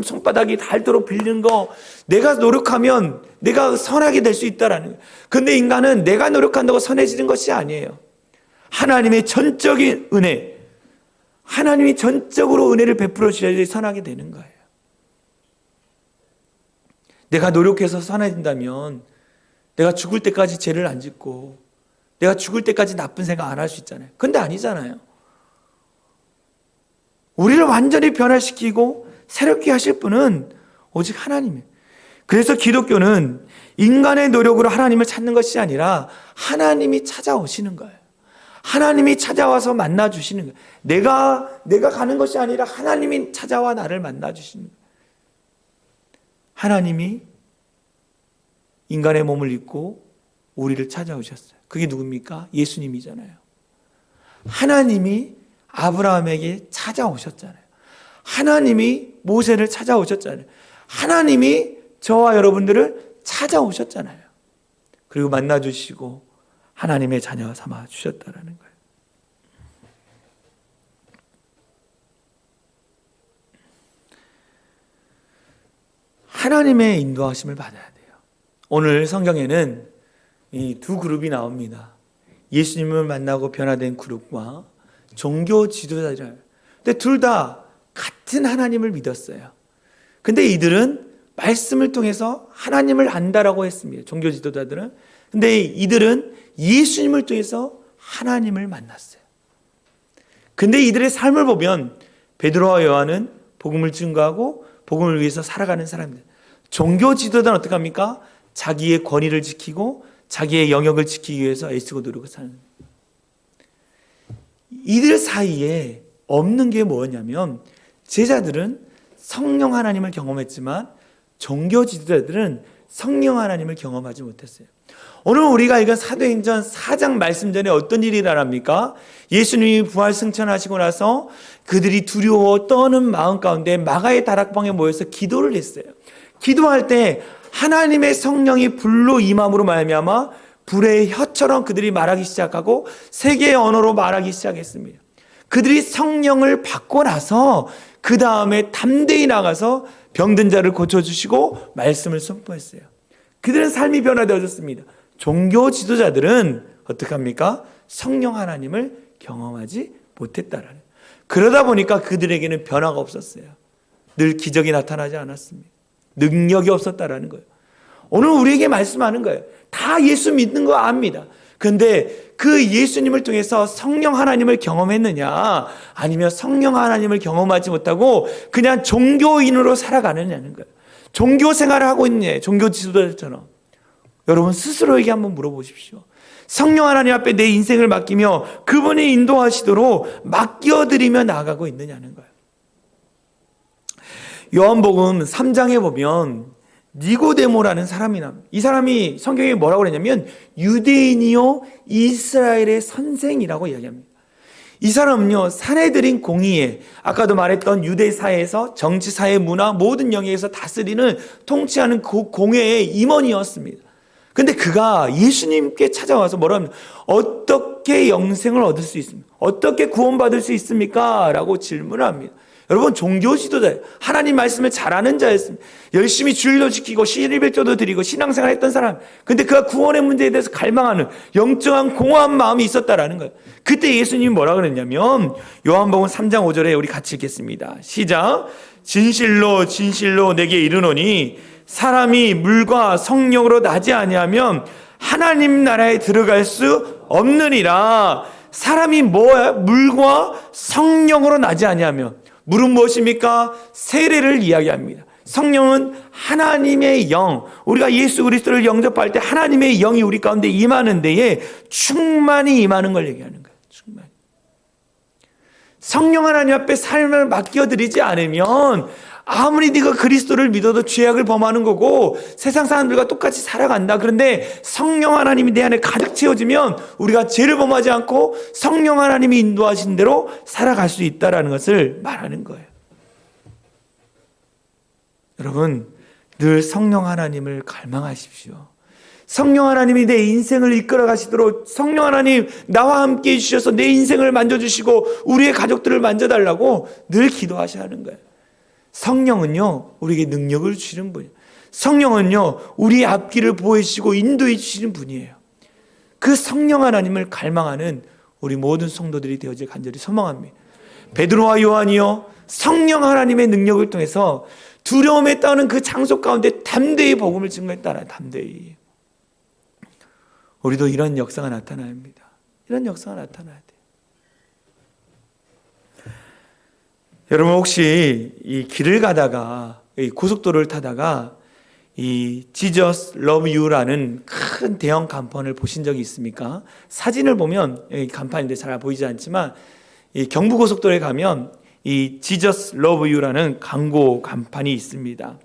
손바닥이 닳도록 빌리는 거, 내가 노력하면 내가 선하게 될 수 있다라는 거예요. 근데 인간은 내가 노력한다고 선해지는 것이 아니에요. 하나님의 전적인 은혜, 하나님이 전적으로 은혜를 베풀어 주셔야지 선하게 되는 거예요. 내가 노력해서 선해진다면 내가 죽을 때까지 죄를 안 짓고 내가 죽을 때까지 나쁜 생각 안 할 수 있잖아요. 근데 아니잖아요. 우리를 완전히 변화시키고 새롭게 하실 분은 오직 하나님이에요. 그래서 기독교는 인간의 노력으로 하나님을 찾는 것이 아니라 하나님이 찾아오시는 거예요. 하나님이 찾아와서 만나주시는 거예요. 내가 가는 것이 아니라 하나님이 찾아와 나를 만나주시는 거예요. 하나님이 인간의 몸을 입고 우리를 찾아오셨어요. 그게 누굽니까? 예수님이잖아요. 하나님이 아브라함에게 찾아오셨잖아요. 하나님이 모세를 찾아오셨잖아요. 하나님이 저와 여러분들을 찾아오셨잖아요. 그리고 만나주시고 하나님의 자녀 삼아 주셨다라는 거예요. 하나님의 인도하심을 받아야 돼요. 오늘 성경에는 이 두 그룹이 나옵니다. 예수님을 만나고 변화된 그룹과 종교 지도자들. 근데 둘 다 같은 하나님을 믿었어요. 근데 이들은 말씀을 통해서 하나님을 안다라고 했습니다. 종교 지도자들은. 근데 이들은 예수님을 통해서 하나님을 만났어요. 근데 이들의 삶을 보면 베드로와 요한은 복음을 증거하고 복음을 위해서 살아가는 사람들. 종교 지도자는 어떻게 합니까? 자기의 권위를 지키고 자기의 영역을 지키기 위해서 애쓰고 노력을 사는 거예요. 이들 사이에 없는 게 뭐였냐면 제자들은 성령 하나님을 경험했지만 종교 지도자들은 성령 하나님을 경험하지 못했어요. 오늘 우리가 읽은 사도행전 4장 말씀 전에 어떤 일이 일어납니까? 예수님이 부활 승천하시고 나서 그들이 두려워 떠는 마음 가운데 마가의 다락방에 모여서 기도를 했어요. 기도할 때 하나님의 성령이 불로 임함으로 말미암아 불의 혀처럼 그들이 말하기 시작하고 세계의 언어로 말하기 시작했습니다. 그들이 성령을 받고 나서 그 다음에 담대히 나가서 병든 자를 고쳐주시고 말씀을 선포했어요. 그들은 삶이 변화되어졌습니다. 종교 지도자들은 어떻게 합니까? 성령 하나님을 경험하지 못했다라는. 그러다 보니까 그들에게는 변화가 없었어요. 늘 기적이 나타나지 않았습니다. 능력이 없었다라는 거예요. 오늘 우리에게 말씀하는 거예요. 다 예수 믿는 거 압니다. 그런데 그 예수님을 통해서 성령 하나님을 경험했느냐, 아니면 성령 하나님을 경험하지 못하고 그냥 종교인으로 살아가느냐는 거예요. 종교 생활을 하고 있느냐, 종교 지도자처럼. 여러분 스스로에게 한번 물어보십시오. 성령 하나님 앞에 내 인생을 맡기며 그분이 인도하시도록 맡겨드리며 나아가고 있느냐는 거예요. 요한복음 3장에 보면 니고데모라는 사람이 나옵니다. 이 사람이 성경에 뭐라고 그러냐면 유대인이요 이스라엘의 선생이라고 이야기합니다. 이 사람은요 사내들인 공의에, 아까도 말했던 유대 사회에서 정치, 사회, 문화 모든 영역에서 다스리는 통치하는 그 공회의 임원이었습니다. 근데 그가 예수님께 찾아와서 뭐라 합니까? 어떻게 영생을 얻을 수 있습니까? 어떻게 구원받을 수 있습니까? 라고 질문을 합니다. 여러분 종교 지도자예요. 하나님 말씀을 잘하는 자였습니다. 열심히 주일도 지키고 11조도 드리고 신앙생활 했던 사람. 근데 그가 구원의 문제에 대해서 갈망하는 영적한 공허한 마음이 있었다라는 거예요. 그때 예수님이 뭐라 그랬냐면 요한복음 3장 5절에 우리 같이 읽겠습니다. 시작. 진실로 진실로 내게 이르노니 사람이 물과 성령으로 나지 아니하면 하나님 나라에 들어갈 수 없느니라. 사람이 뭐야? 물과 성령으로 나지 아니하면. 물은 무엇입니까? 세례를 이야기합니다. 성령은 하나님의 영, 우리가 예수 그리스도를 영접할 때 하나님의 영이 우리 가운데 임하는 데에 충만히 임하는 걸 얘기하는 거예요. 충만히. 성령 하나님 앞에 삶을 맡겨드리지 않으면 아무리 네가 그리스도를 믿어도 죄악을 범하는 거고 세상 사람들과 똑같이 살아간다. 그런데 성령 하나님이 내 안에 가득 채워지면 우리가 죄를 범하지 않고 성령 하나님이 인도하신 대로 살아갈 수 있다는 것을 말하는 거예요. 여러분 늘 성령 하나님을 갈망하십시오. 성령 하나님이 내 인생을 이끌어 가시도록 성령 하나님 나와 함께 해주셔서 내 인생을 만져주시고 우리의 가족들을 만져달라고 늘 기도하셔야 하는 거예요. 성령은요 우리에게 능력을 주시는 분이에요. 성령은요 우리의 앞길을 보호해 주시고 인도해 주시는 분이에요. 그 성령 하나님을 갈망하는 우리 모든 성도들이 되어질 간절히 소망합니다. 베드로와 요한이요 성령 하나님의 능력을 통해서 두려움에 떠는 그 장소 가운데 담대히 복음을 증거했다라. 담대히. 우리도 이런 역사가 나타나야 합니다. 이런 역사가 나타나야 돼요. 여러분 혹시 이 길을 가다가 이 고속도로를 타다가 이 Jesus Love You라는 큰 대형 간판을 보신 적이 있습니까? 사진을 보면 이 간판인데 잘 보이지 않지만 이 경부고속도로에 가면 이 Jesus Love You라는 광고 간판이 있습니다.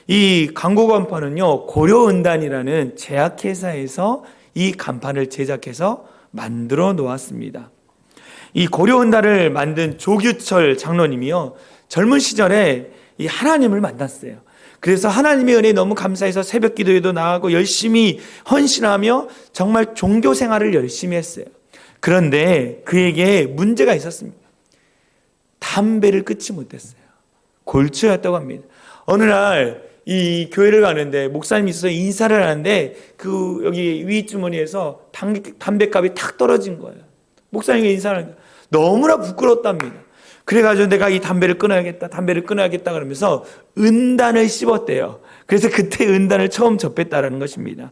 이 광고 간판은요, 고려은단이라는 제약회사에서 이 간판을 제작해서 만들어 놓았습니다. 이 고려은단을 만든 조규철 장로님이요, 젊은 시절에 이 하나님을 만났어요. 그래서 하나님의 은혜에 너무 감사해서 새벽 기도에도 나가고 열심히 헌신하며 정말 종교 생활을 열심히 했어요. 그런데 그에게 문제가 있었습니다. 담배를 끊지 못했어요. 골초였다고 합니다. 어느 날 이 교회를 가는데 목사님이 있어서 인사를 하는데 그 여기 위 주머니에서 담배값이 탁 떨어진 거예요. 목사님이 인사를 하니까 너무나 부끄럽답니다. 그래가지고 내가 이 담배를 끊어야겠다 그러면서 은단을 씹었대요. 그래서 그때 은단을 처음 접했다라는 것입니다.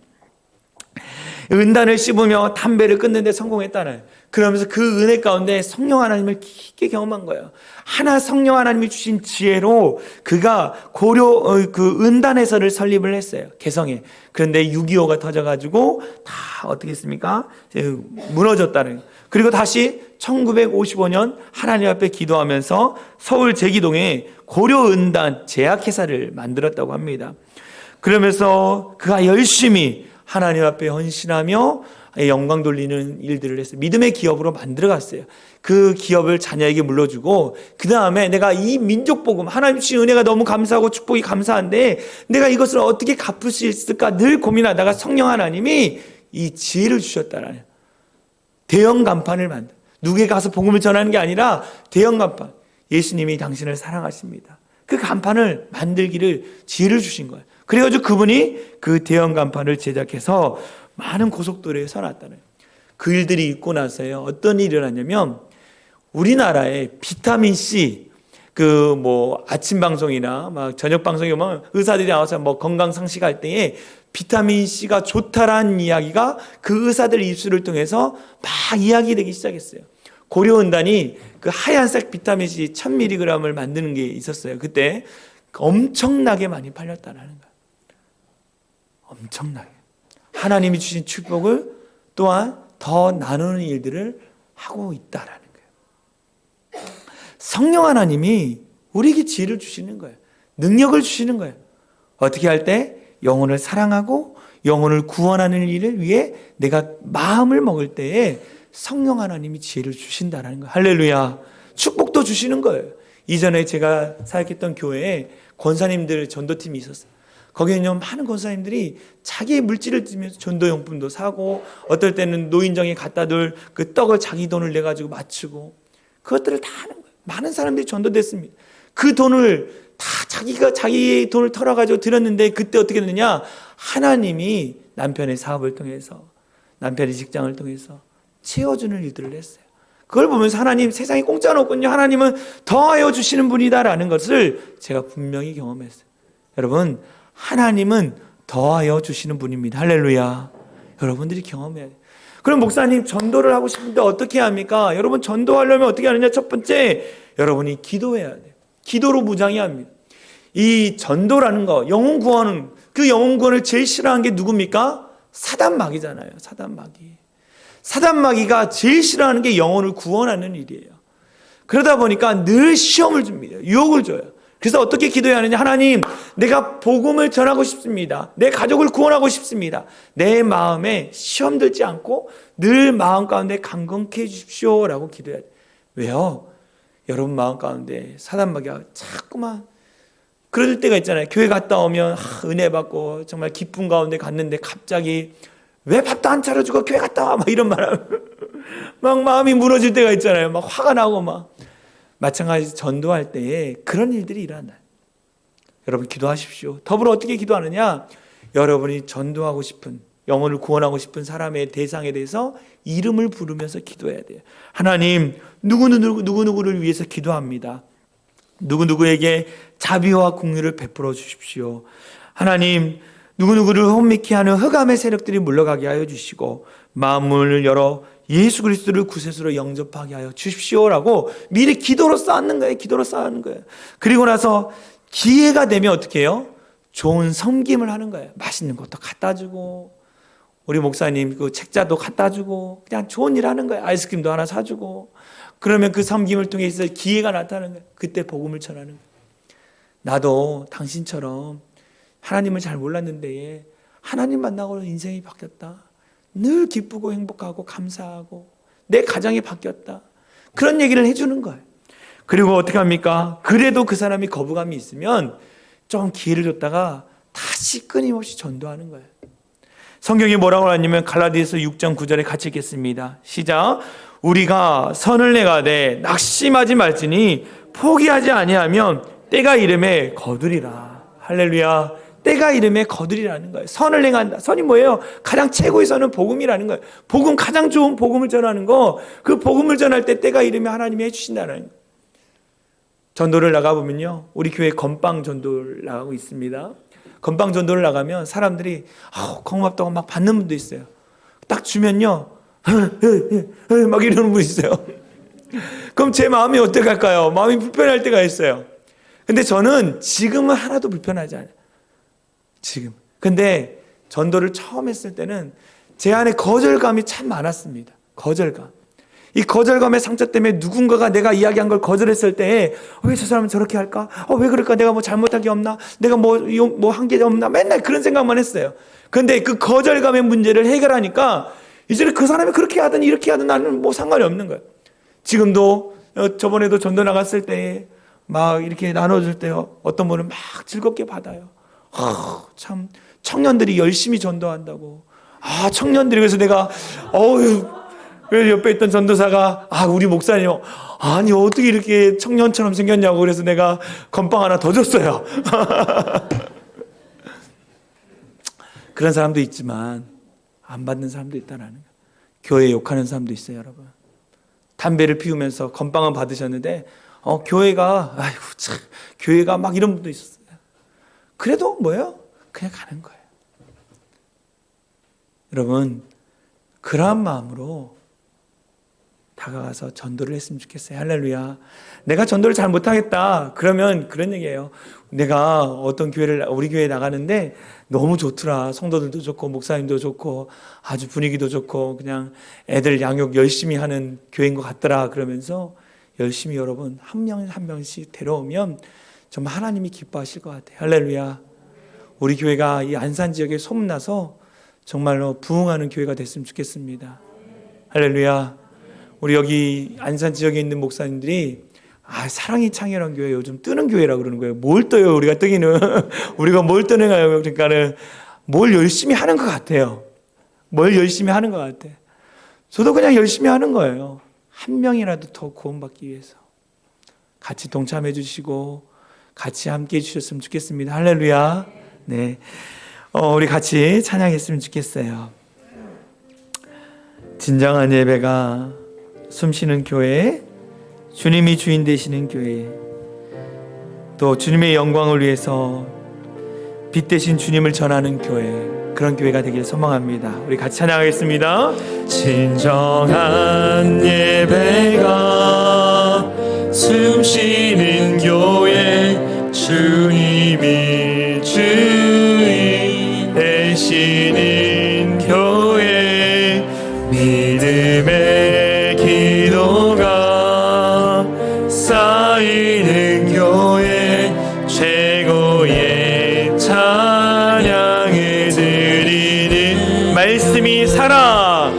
은단을 씹으며 담배를 끊는데 성공했다는, 그러면서 그 은혜 가운데 성령 하나님을 깊게 경험한 거예요. 하나 성령 하나님이 주신 지혜로 그가 그 은단에서를 설립을 했어요. 개성에. 그런데 6.25가 터져가지고 다 어떻게 했습니까? 무너졌다는 거예요. 그리고 다시 1955년 하나님 앞에 기도하면서 서울 제기동에 고려은단 제약회사를 만들었다고 합니다. 그러면서 그가 열심히 하나님 앞에 헌신하며 영광 돌리는 일들을 했어요. 믿음의 기업으로 만들어갔어요. 그 기업을 자녀에게 물려주고 그 다음에 내가 이 민족 복음, 하나님 주신 은혜가 너무 감사하고 축복이 감사한데 내가 이것을 어떻게 갚을 수 있을까 늘 고민하다가 성령 하나님이 이 지혜를 주셨다라는, 대형 간판을 만들, 누구에게 가서 복음을 전하는 게 아니라 대형 간판, 예수님이 당신을 사랑하십니다. 그 간판을 만들기를 지혜를 주신 거예요. 그래가지고 그분이 그 대형 간판을 제작해서 많은 고속도로에 서놨다는, 그 일들이 있고 나서요, 어떤 일이 일어났냐면 우리나라에 비타민 C 아침 방송이나 막 저녁 방송에 보면 의사들이 나와서 뭐 건강 상식할 때에 비타민 C가 좋다라는 이야기가 그 의사들 입술을 통해서 막 이야기되기 시작했어요. 고려은단이 그 하얀색 비타민 C 1000mg을 만드는 게 있었어요. 그때 엄청나게 많이 팔렸다는 거예요. 엄청나게. 하나님이 주신 축복을 또한 더 나누는 일들을 하고 있다라는 거예요. 성령 하나님이 우리에게 지혜를 주시는 거예요. 능력을 주시는 거예요. 어떻게 할 때? 영혼을 사랑하고 영혼을 구원하는 일을 위해 내가 마음을 먹을 때에 성령 하나님이 지혜를 주신다는 거예요. 할렐루야. 축복도 주시는 거예요. 이전에 제가 사역했던 교회에 권사님들 전도팀이 있었어요. 거기에는 많은 권사님들이 자기의 물질을 들면서 전도용품도 사고, 어떨 때는 노인정에 갖다 둘 그 떡을 자기 돈을 내가지고 맞추고, 그것들을 다 하는 거예요. 많은 사람들이 전도됐습니다. 그 돈을 다 자기가 자기 돈을 털어가지고 드렸는데, 그때 어떻게 됐느냐? 하나님이 남편의 사업을 통해서, 남편의 직장을 통해서 채워주는 일들을 했어요. 그걸 보면서 하나님, 세상에 공짜는 없군요. 하나님은 더하여 주시는 분이다라는 것을 제가 분명히 경험했어요. 여러분, 하나님은 더하여 주시는 분입니다. 할렐루야. 여러분들이 경험해야 돼요. 그럼 목사님, 전도를 하고 싶은데 어떻게 합니까? 여러분, 전도하려면 어떻게 하느냐? 첫 번째, 여러분이 기도해야 돼요. 기도로 무장해야 합니다. 이 전도라는 거, 영혼 구원은, 그 영혼 구원을 제일 싫어하는 게 누굽니까? 사단마귀잖아요. 사단마귀가 제일 싫어하는 게 영혼을 구원하는 일이에요. 그러다 보니까 늘 시험을 줍니다. 유혹을 줘요. 그래서 어떻게 기도해야 하느냐? 하나님, 내가 복음을 전하고 싶습니다. 내 가족을 구원하고 싶습니다. 내 마음에 시험 들지 않고 늘 마음 가운데 강건케 해주십시오 라고 기도해야 돼요. 왜요? 여러분 마음 가운데 사단마귀가 자꾸만 그럴 때가 있잖아요. 교회 갔다 오면 은혜 받고 정말 기쁨 가운데 갔는데 갑자기 왜 밥도 안 차려주고 교회 갔다 와? 막 이런 말하면 막 마음이 무너질 때가 있잖아요. 막 화가 나고 막. 마찬가지 전도할 때에 그런 일들이 일어나요. 여러분 기도하십시오. 더불어 어떻게 기도하느냐? 여러분이 전도하고 싶은, 영혼을 구원하고 싶은 사람의 대상에 대해서 이름을 부르면서 기도해야 돼요. 하나님, 누구누구를 위해서 기도합니다. 누구누구에게 자비와 공유를 베풀어 주십시오. 하나님, 누구누구를 혼미케 하는 흑암의 세력들이 물러가게 하여 주시고 마음문을 열어 예수 그리스도를 구세주로 영접하게 하여 주십시오라고 미리 기도로 쌓는 거예요. 기도로 쌓는 거예요. 그리고 나서 기회가 되면 어떻게 해요? 좋은 섬김을 하는 거예요. 맛있는 것도 갖다 주고, 우리 목사님 그 책자도 갖다 주고, 그냥 좋은 일 하는 거예요. 아이스크림도 하나 사주고. 그러면 그 섬김을 통해서 기회가 나타나는 거예요. 그때 복음을 전하는 거예요. 나도 당신처럼 하나님을 잘 몰랐는데 하나님 만나고 인생이 바뀌었다. 늘 기쁘고 행복하고 감사하고 내 가정이 바뀌었다. 그런 얘기를 해주는 거예요. 그리고 어떻게 합니까? 그래도 그 사람이 거부감이 있으면 좀 기회를 줬다가 다시 끊임없이 전도하는 거예요. 성경이 뭐라고 하냐면 갈라디아서 6장 9절에 같이 읽겠습니다. 시작. 우리가 선을 내가되 낙심하지 말지니 포기하지 아니하면 때가 이름에 거두리라. 할렐루야. 때가 이름에 거두리라는 거예요. 선을 행한다. 선이 뭐예요? 가장 최고의 선은 복음이라는 거예요. 복음, 가장 좋은 복음을 전하는 거, 그 복음을 전할 때 때가 이름에 하나님이 해주신다는 거예요. 전도를 나가보면요, 우리 교회 건빵 전도를 나가고 있습니다. 건빵 전도를 나가면 사람들이 고맙다고 막 받는 분도 있어요. 딱 주면요 막 이러는 분 있어요. 그럼 제 마음이 어떡할까요? 마음이 불편할 때가 있어요. 근데 저는 지금은 하나도 불편하지 않아요. 지금. 근데 전도를 처음 했을 때는 제 안에 거절감이 참 많았습니다. 거절감. 이 거절감의 상처 때문에 누군가가 내가 이야기한 걸 거절했을 때 왜 저 사람은 저렇게 할까? 왜 그럴까? 내가 뭐 잘못한 게 없나? 내가 뭐 한 게 없나? 맨날 그런 생각만 했어요. 근데 그 거절감의 문제를 해결하니까 이제는 그 사람이 그렇게 하든 이렇게 하든 나는 뭐 상관이 없는 거예요. 지금도 저번에도 전도 나갔을 때 막 이렇게 나눠줄 때 어떤 분은 막 즐겁게 받아요. 참 청년들이 열심히 전도한다고. 청년들이. 그래서 내가 그래서 옆에 있던 전도사가 우리 목사님 아니 어떻게 이렇게 청년처럼 생겼냐고. 그래서 내가 건빵 하나 더 줬어요. 그런 사람도 있지만 안 받는 사람도 있다는 거예요. 교회 욕하는 사람도 있어요, 여러분. 담배를 피우면서 건빵은 받으셨는데 교회가 교회가 막 이런 분도 있었어요. 그래도 뭐예요? 그냥 가는 거예요. 여러분, 그러한 마음으로 다가가서 전도를 했으면 좋겠어요. 할렐루야. 내가 전도를 잘 못하겠다. 그러면 그런 얘기예요. 내가 어떤 교회를, 우리 교회에 나가는데 너무 좋더라. 성도들도 좋고 목사님도 좋고 아주 분위기도 좋고 그냥 애들 양육 열심히 하는 교회인 것 같더라. 그러면서 열심히 여러분 한 명 한 명씩 데려오면 정말 하나님이 기뻐하실 것 같아요. 할렐루야. 우리 교회가 이 안산 지역에 소문나서 정말로 부흥하는 교회가 됐으면 좋겠습니다. 할렐루야. 우리 여기 안산 지역에 있는 목사님들이 사랑이 창현한 교회 요즘 뜨는 교회라고 그러는 거예요. 뭘 떠요? 우리가 뜨기는. 우리가 뭘 떠내가요? 그러니까는 뭘 열심히 하는 것 같아요. 뭘 열심히 하는 것 같아. 저도 그냥 열심히 하는 거예요. 한 명이라도 더 구원받기 위해서. 같이 동참해 주시고 같이 함께 해 주셨으면 좋겠습니다. 할렐루야. 네, 우리 같이 찬양했으면 좋겠어요. 진정한 예배가 숨쉬는 교회, 주님이 주인 되시는 교회, 또 주님의 영광을 위해서 빛 대신 주님을 전하는 교회, 그런 교회가 되길 소망합니다. 우리 같이 찬양하겠습니다. 진정한 예배가 숨쉬는 교회, 주님이 주인 되시는 교회, 믿음의 기도가 쌓이는 교회, 최고의 찬양을 드리는 말씀이 살아,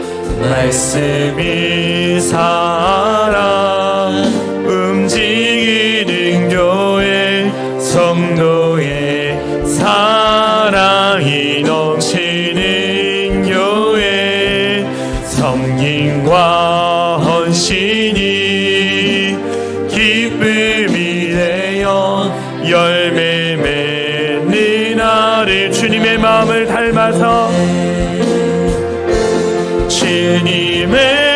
말씀이 살아 움직이는 교회, 성도의 사랑이 넘치는 교회, 섬김과 헌신이 기쁨이 되어 열매 맺는 아를, 주님의 마음을 닮아서 주님의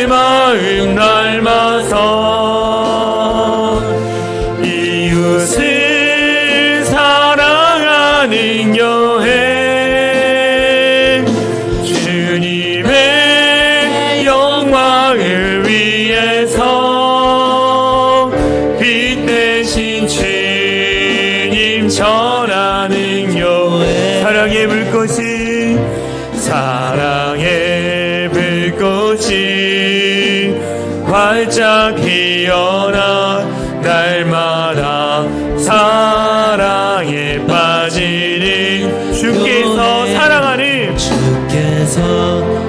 마음 닮아서 이웃을 사랑하는 교회, 주님의 영광을 위해서 빛 대신 주님 전 활짝 피어나 날마다 사랑에 빠지는 주께서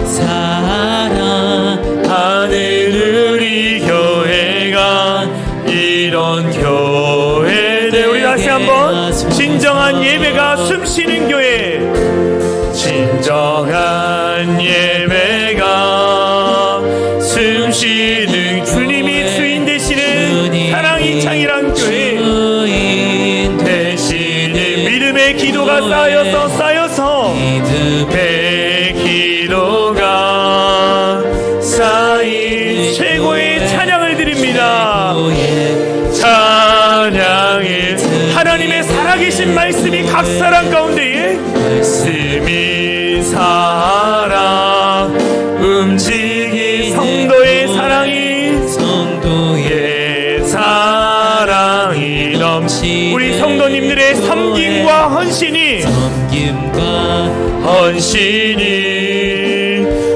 사랑하는 우리 교회가 이런 교회들. 우리 다시 한번 진정한 예배가 숨쉬는 교회, 진정한 예배가 숨쉬는 주님이 주인 되시는 사랑이 창이란 교회 대신에 믿음의 기도가 쌓여서 믿음의 기도가 쌓인 최고의 찬양을 드립니다. 찬양의 하나님의 살아계신 말씀이 각 사람 가운데에 말씀이 살아 움직이 성도의 사랑이 넘치 우리 성도님들의 섬김과 헌신이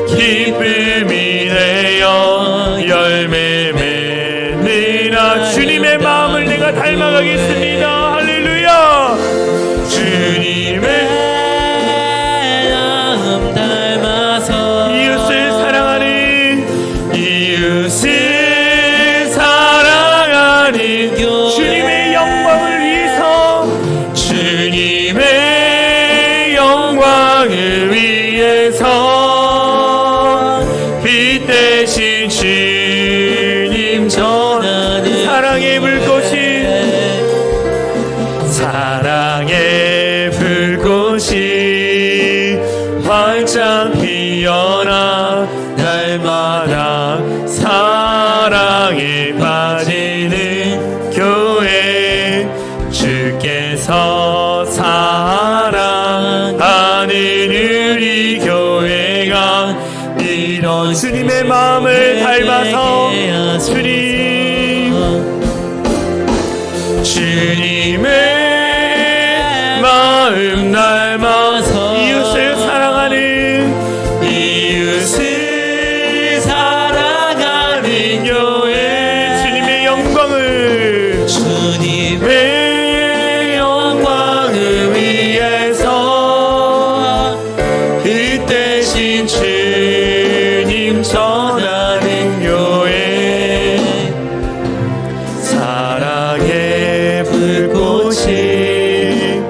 기쁨이 되어 열매 맺느라. 주님의 마음을 내가 닮아가겠습니다. 할렐루야. 주님의 마음 닮아서 이웃을 사랑하는 주님의 영광을 위해서, 주님의 영광을 위해서 빛 대신 주님 전하는 사랑의 불꽃이 활짝 피어나 날마다 사랑에 빠지는 교회, 주께서 사랑하는 우리 교회가 이런 주님의 마음을 닮아서 주님의 마음 닮아서 이웃을 사랑하는 교회, 주님의 영광을 위해서 빛 대신 주님 전하는 교회, 사랑의 불꽃이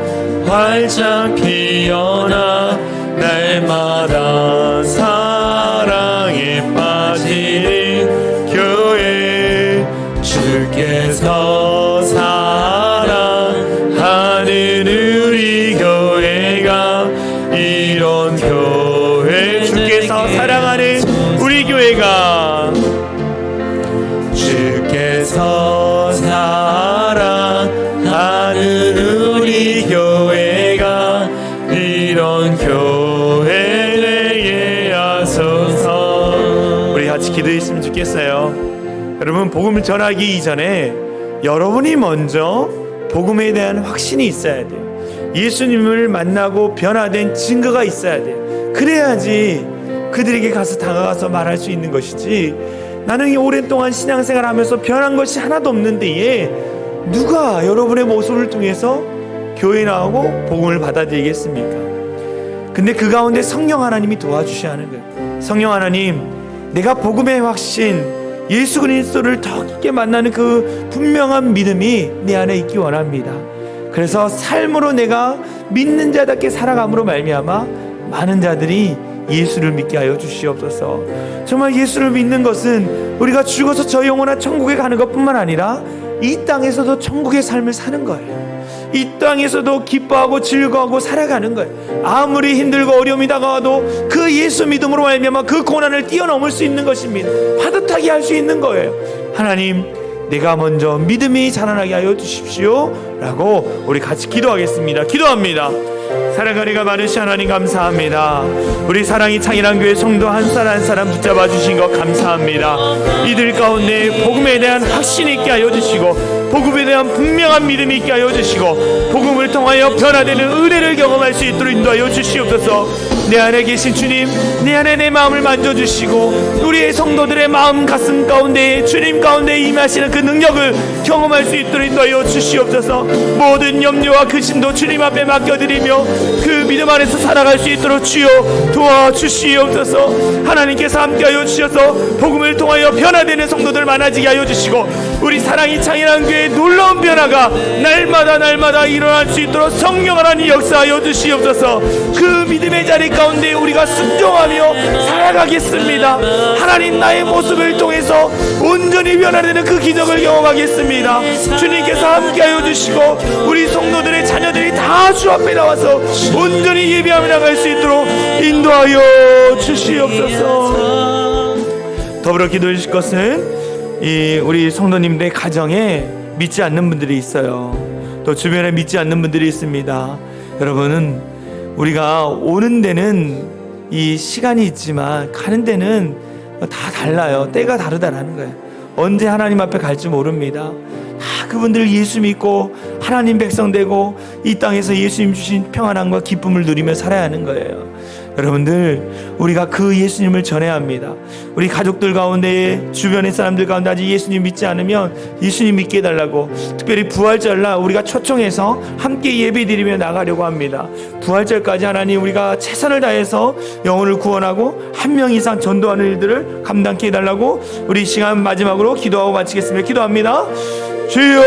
활짝 피어나 날마다 사랑에 빠지는 교회, 주께서 사랑하는 우리 교회가 이런 교회, 주께서 사랑하는 우리 교회가, 주께서 사랑하는 우리 교회가 이런 교회 되게 하소서. 우리 같이 기도했으면 좋겠어요. 여러분, 복음을 전하기 이전에 여러분이 먼저 복음에 대한 확신이 있어야 돼요. 예수님을 만나고 변화된 증거가 있어야 돼요. 그래야지 그들에게 가서 다가가서 말할 수 있는 것이지, 나는 오랫동안 신앙생활하면서 변한 것이 하나도 없는데 누가 여러분의 모습을 통해서 교회 나오고 복음을 받아들이겠습니까? 근데 그 가운데 성령 하나님이 도와주셔야 하는 거예요. 성령 하나님, 내가 복음의 확신, 예수 그리스도를 더 깊게 만나는 그 분명한 믿음이 내 안에 있기 원합니다. 그래서 삶으로 내가 믿는 자답게 살아감으로 말미암아 많은 자들이 예수를 믿게 하여 주시옵소서. 정말 예수를 믿는 것은 우리가 죽어서 저 영원한 천국에 가는 것뿐만 아니라 이 땅에서도 천국의 삶을 사는 거예요. 이 땅에서도 기뻐하고 즐거워하고 살아가는 거예요. 아무리 힘들고 어려움이 다가와도 그 예수 믿음으로 말미암아 그 고난을 뛰어넘을 수 있는 것입니다. 파듯하게 할 수 있는 거예요. 하나님, 내가 먼저 믿음이 자라나게 하여 주십시오 라고 우리 같이 기도하겠습니다. 기도합니다. 사랑하리가 많으신 하나님 감사합니다. 우리 사랑이 창이란 교회 성도 한 사람 한 사람 붙잡아 주신 것 감사합니다. 이들 가운데 복음에 대한 확신이 있게 하여 주시고 복음에 대한 분명한 믿음이 있게 하여 주시고 복음을 통하여 변화되는 은혜를 경험할 수 있도록 인도하여 주시옵소서. 내 안에 계신 주님, 내 안에 내 마음을 만져주시고 우리의 성도들의 마음 가슴 가운데 주님 가운데 임하시는 그 능력을 경험할 수 있도록 인도하여 주시옵소서. 모든 염려와 근심도 주님 앞에 맡겨드리며 그 믿음 안에서 살아갈 수 있도록 주여 도와주시옵소서. 하나님께서 함께하여 주셔서 복음을 통하여 변화되는 성도들 많아지게 하여 주시고 우리 사랑이 창이라는 교회의 놀라운 변화가 날마다 일어날 수 있도록 성령 하나님 역사하여 주시옵소서. 그 믿음의 자리 가운데 우리가 순종하며 살아가겠습니다. 하나님 나의 모습을 통해서 온전히 변화되는 그 기적을 경험하겠습니다. 주님께서 함께하여 주시고 우리 성도들의 자녀들이 다 주 앞에 나와서 온전히 예배하며 나갈 수 있도록 인도하여 주시옵소서. 더불어 기도해 주실 것은 이 우리 성도님들의 가정에 믿지 않는 분들이 있어요. 또 주변에 믿지 않는 분들이 있습니다. 여러분은 우리가 오는 데는 이 시간이 있지만 가는 데는 다 달라요. 때가 다르다라는 거예요. 언제 하나님 앞에 갈지 모릅니다. 다 그분들 예수 믿고 하나님 백성 되고 이 땅에서 예수님 주신 평안함과 기쁨을 누리며 살아야 하는 거예요. 여러분들 우리가 그 예수님을 전해야 합니다. 우리 가족들 가운데 주변의 사람들 가운데 아직 예수님 믿지 않으면 예수님 믿게 해달라고 특별히 부활절날 우리가 초청해서 함께 예배드리며 나가려고 합니다. 부활절까지 하나님 우리가 최선을 다해서 영혼을 구원하고 한 명 이상 전도하는 일들을 감당케 해달라고 우리 시간 마지막으로 기도하고 마치겠습니다. 기도합니다. 주여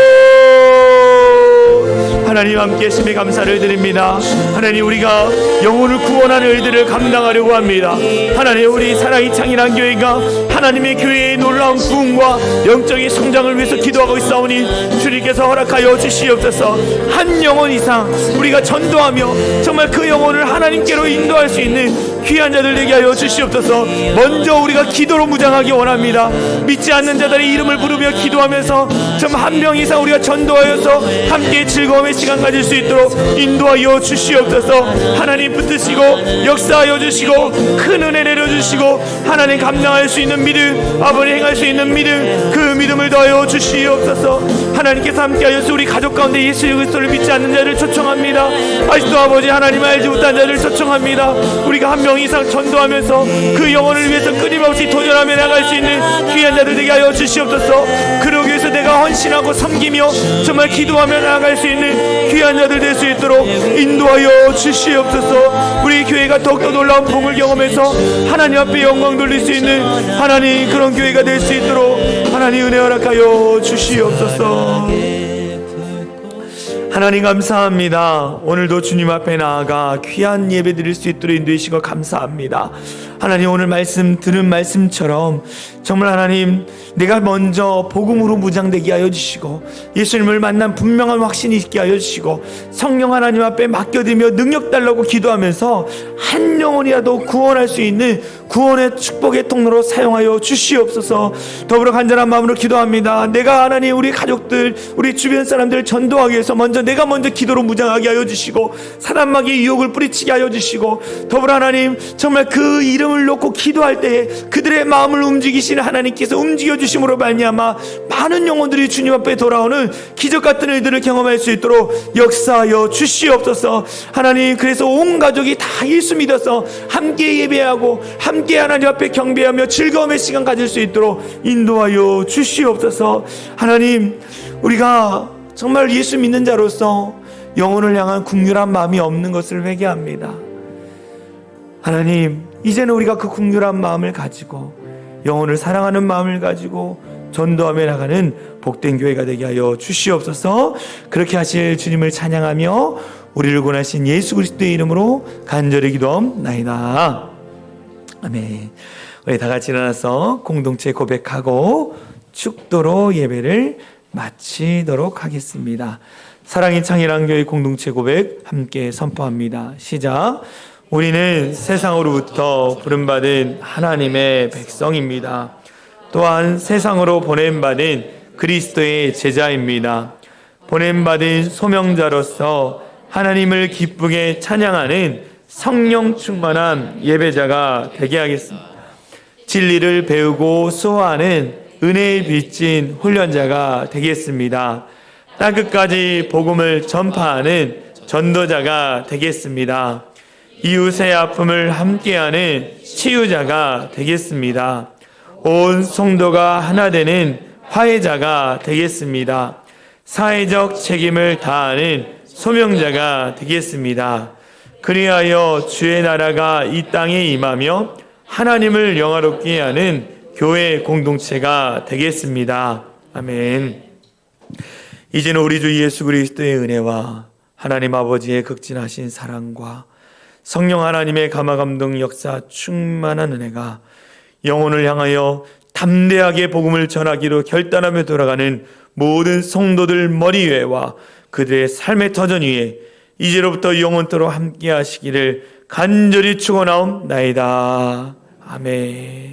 하나님 함께 하심에 감사를 드립니다. 하나님 우리가 영혼을 구원하는 일들을 감당하려고 합니다. 하나님 우리 사랑이 창이란 교회가 하나님의 교회의 놀라운 부흥과 영적인 성장을 위해서 기도하고 있사오니 주님께서 허락하여 주시옵소서. 한 영혼 이상 우리가 전도하며 정말 그 영혼을 하나님께로 인도할 수 있는 귀한 자들 되게 하여 주시옵소서. 먼저 우리가 기도로 무장하기 원합니다. 믿지 않는 자들의 이름을 부르며 기도하면서 좀 한 명 이상 우리가 전도하여서 함께 즐거움의 시간 가질 수 있도록 인도하여 주시옵소서. 하나님 붙드시고 역사하여 주시고 큰 은혜 내려주시고 하나님 감당할 수 있는 믿음, 아버지 행할 수 있는 믿음, 그 믿음을 더하여 주시옵소서. 하나님께서 함께하여서 우리 가족 가운데 예수 그리스도를 믿지 않는 자를 초청합니다. 아직도 아버지 하나님을 알지 못한 자를 초청합니다. 우리가 한 명 이상 전도하면서 그 영혼을 위해서 끊임없이 도전하며 나갈 수 있는 귀한 자들 되게 하여 주시옵소서. 그러기 위해서 내가 헌신하고 섬기며 정말 기도하며 나아갈 수 있는 귀한 자들 될 수 있도록 인도하여 주시옵소서. 우리 교회가 더욱더 놀라운 복을 경험해서 하나님 앞에 영광 돌릴 수 있는 하나님 그런 교회가 될 수 있도록 하나님 은혜 허락하여 주시옵소서. 하나님 감사합니다. 오늘도 주님 앞에 나아가 귀한 예배 드릴 수 있도록 인도해주시고 감사합니다. 하나님 오늘 말씀 들은 말씀처럼 정말 하나님 내가 먼저 복음으로 무장되게 하여 주시고 예수님을 만난 분명한 확신이 있게 하여 주시고 성령 하나님 앞에 맡겨드리며 능력 달라고 기도하면서 한 영혼이라도 구원할 수 있는 구원의 축복의 통로로 사용하여 주시옵소서. 더불어 간절한 마음으로 기도합니다. 내가 하나님 우리 가족들 우리 주변 사람들 전도하기 위해서 내가 먼저 기도로 무장하게 하여 주시고 사단마귀의 유혹을 뿌리치게 하여 주시고 더불어 하나님 정말 그 이름을 놓고 기도할 때에 그들의 마음을 움직이시는 하나님께서 움직여 주심으로 말미암아 많은 영혼들이 주님 앞에 돌아오는 기적 같은 일들을 경험할 수 있도록 역사하여 주시옵소서. 하나님 그래서 온 가족이 다 예수 믿어서 함께 예배하고 함께 하나님 앞에 경배하며 즐거움의 시간 가질 수 있도록 인도하여 주시옵소서. 하나님 우리가 정말 예수 믿는 자로서 영혼을 향한 긍휼한 마음이 없는 것을 회개합니다. 하나님 이제는 우리가 그 긍휼한 마음을 가지고 영혼을 사랑하는 마음을 가지고 전도하며 나가는 복된 교회가 되게 하여 주시옵소서. 그렇게 하실 주님을 찬양하며 우리를 구원하신 예수 그리스도의 이름으로 간절히 기도하옵나이다. 아멘. 우리 다 같이 일어나서 공동체 고백하고 축도로 예배를 마치도록 하겠습니다. 사랑의 창이란 교회 공동체 고백 함께 선포합니다. 시작. 우리는 세상으로부터 부름받은 하나님의 백성입니다. 또한 세상으로 보냄받은 그리스도의 제자입니다. 보냄받은 소명자로서 하나님을 기쁘게 찬양하는 성령 충만한 예배자가 되게 하겠습니다. 진리를 배우고 수호하는 은혜에 빚진 훈련자가 되겠습니다. 땅끝까지 복음을 전파하는 전도자가 되겠습니다. 이웃의 아픔을 함께하는 치유자가 되겠습니다. 온 성도가 하나 되는 화해자가 되겠습니다. 사회적 책임을 다하는 소명자가 되겠습니다. 그리하여 주의 나라가 이 땅에 임하며 하나님을 영화롭게 하는 교회 공동체가 되겠습니다. 아멘. 이제는 우리 주 예수 그리스도의 은혜와 하나님 아버지의 극진하신 사랑과 성령 하나님의 감화감동 역사 충만한 은혜가 영혼을 향하여 담대하게 복음을 전하기로 결단하며 돌아가는 모든 성도들 머리 위에와 그들의 삶의 터전 위에 이제로부터 영원토록 함께 하시기를 간절히 축원하옵나이다. 아멘.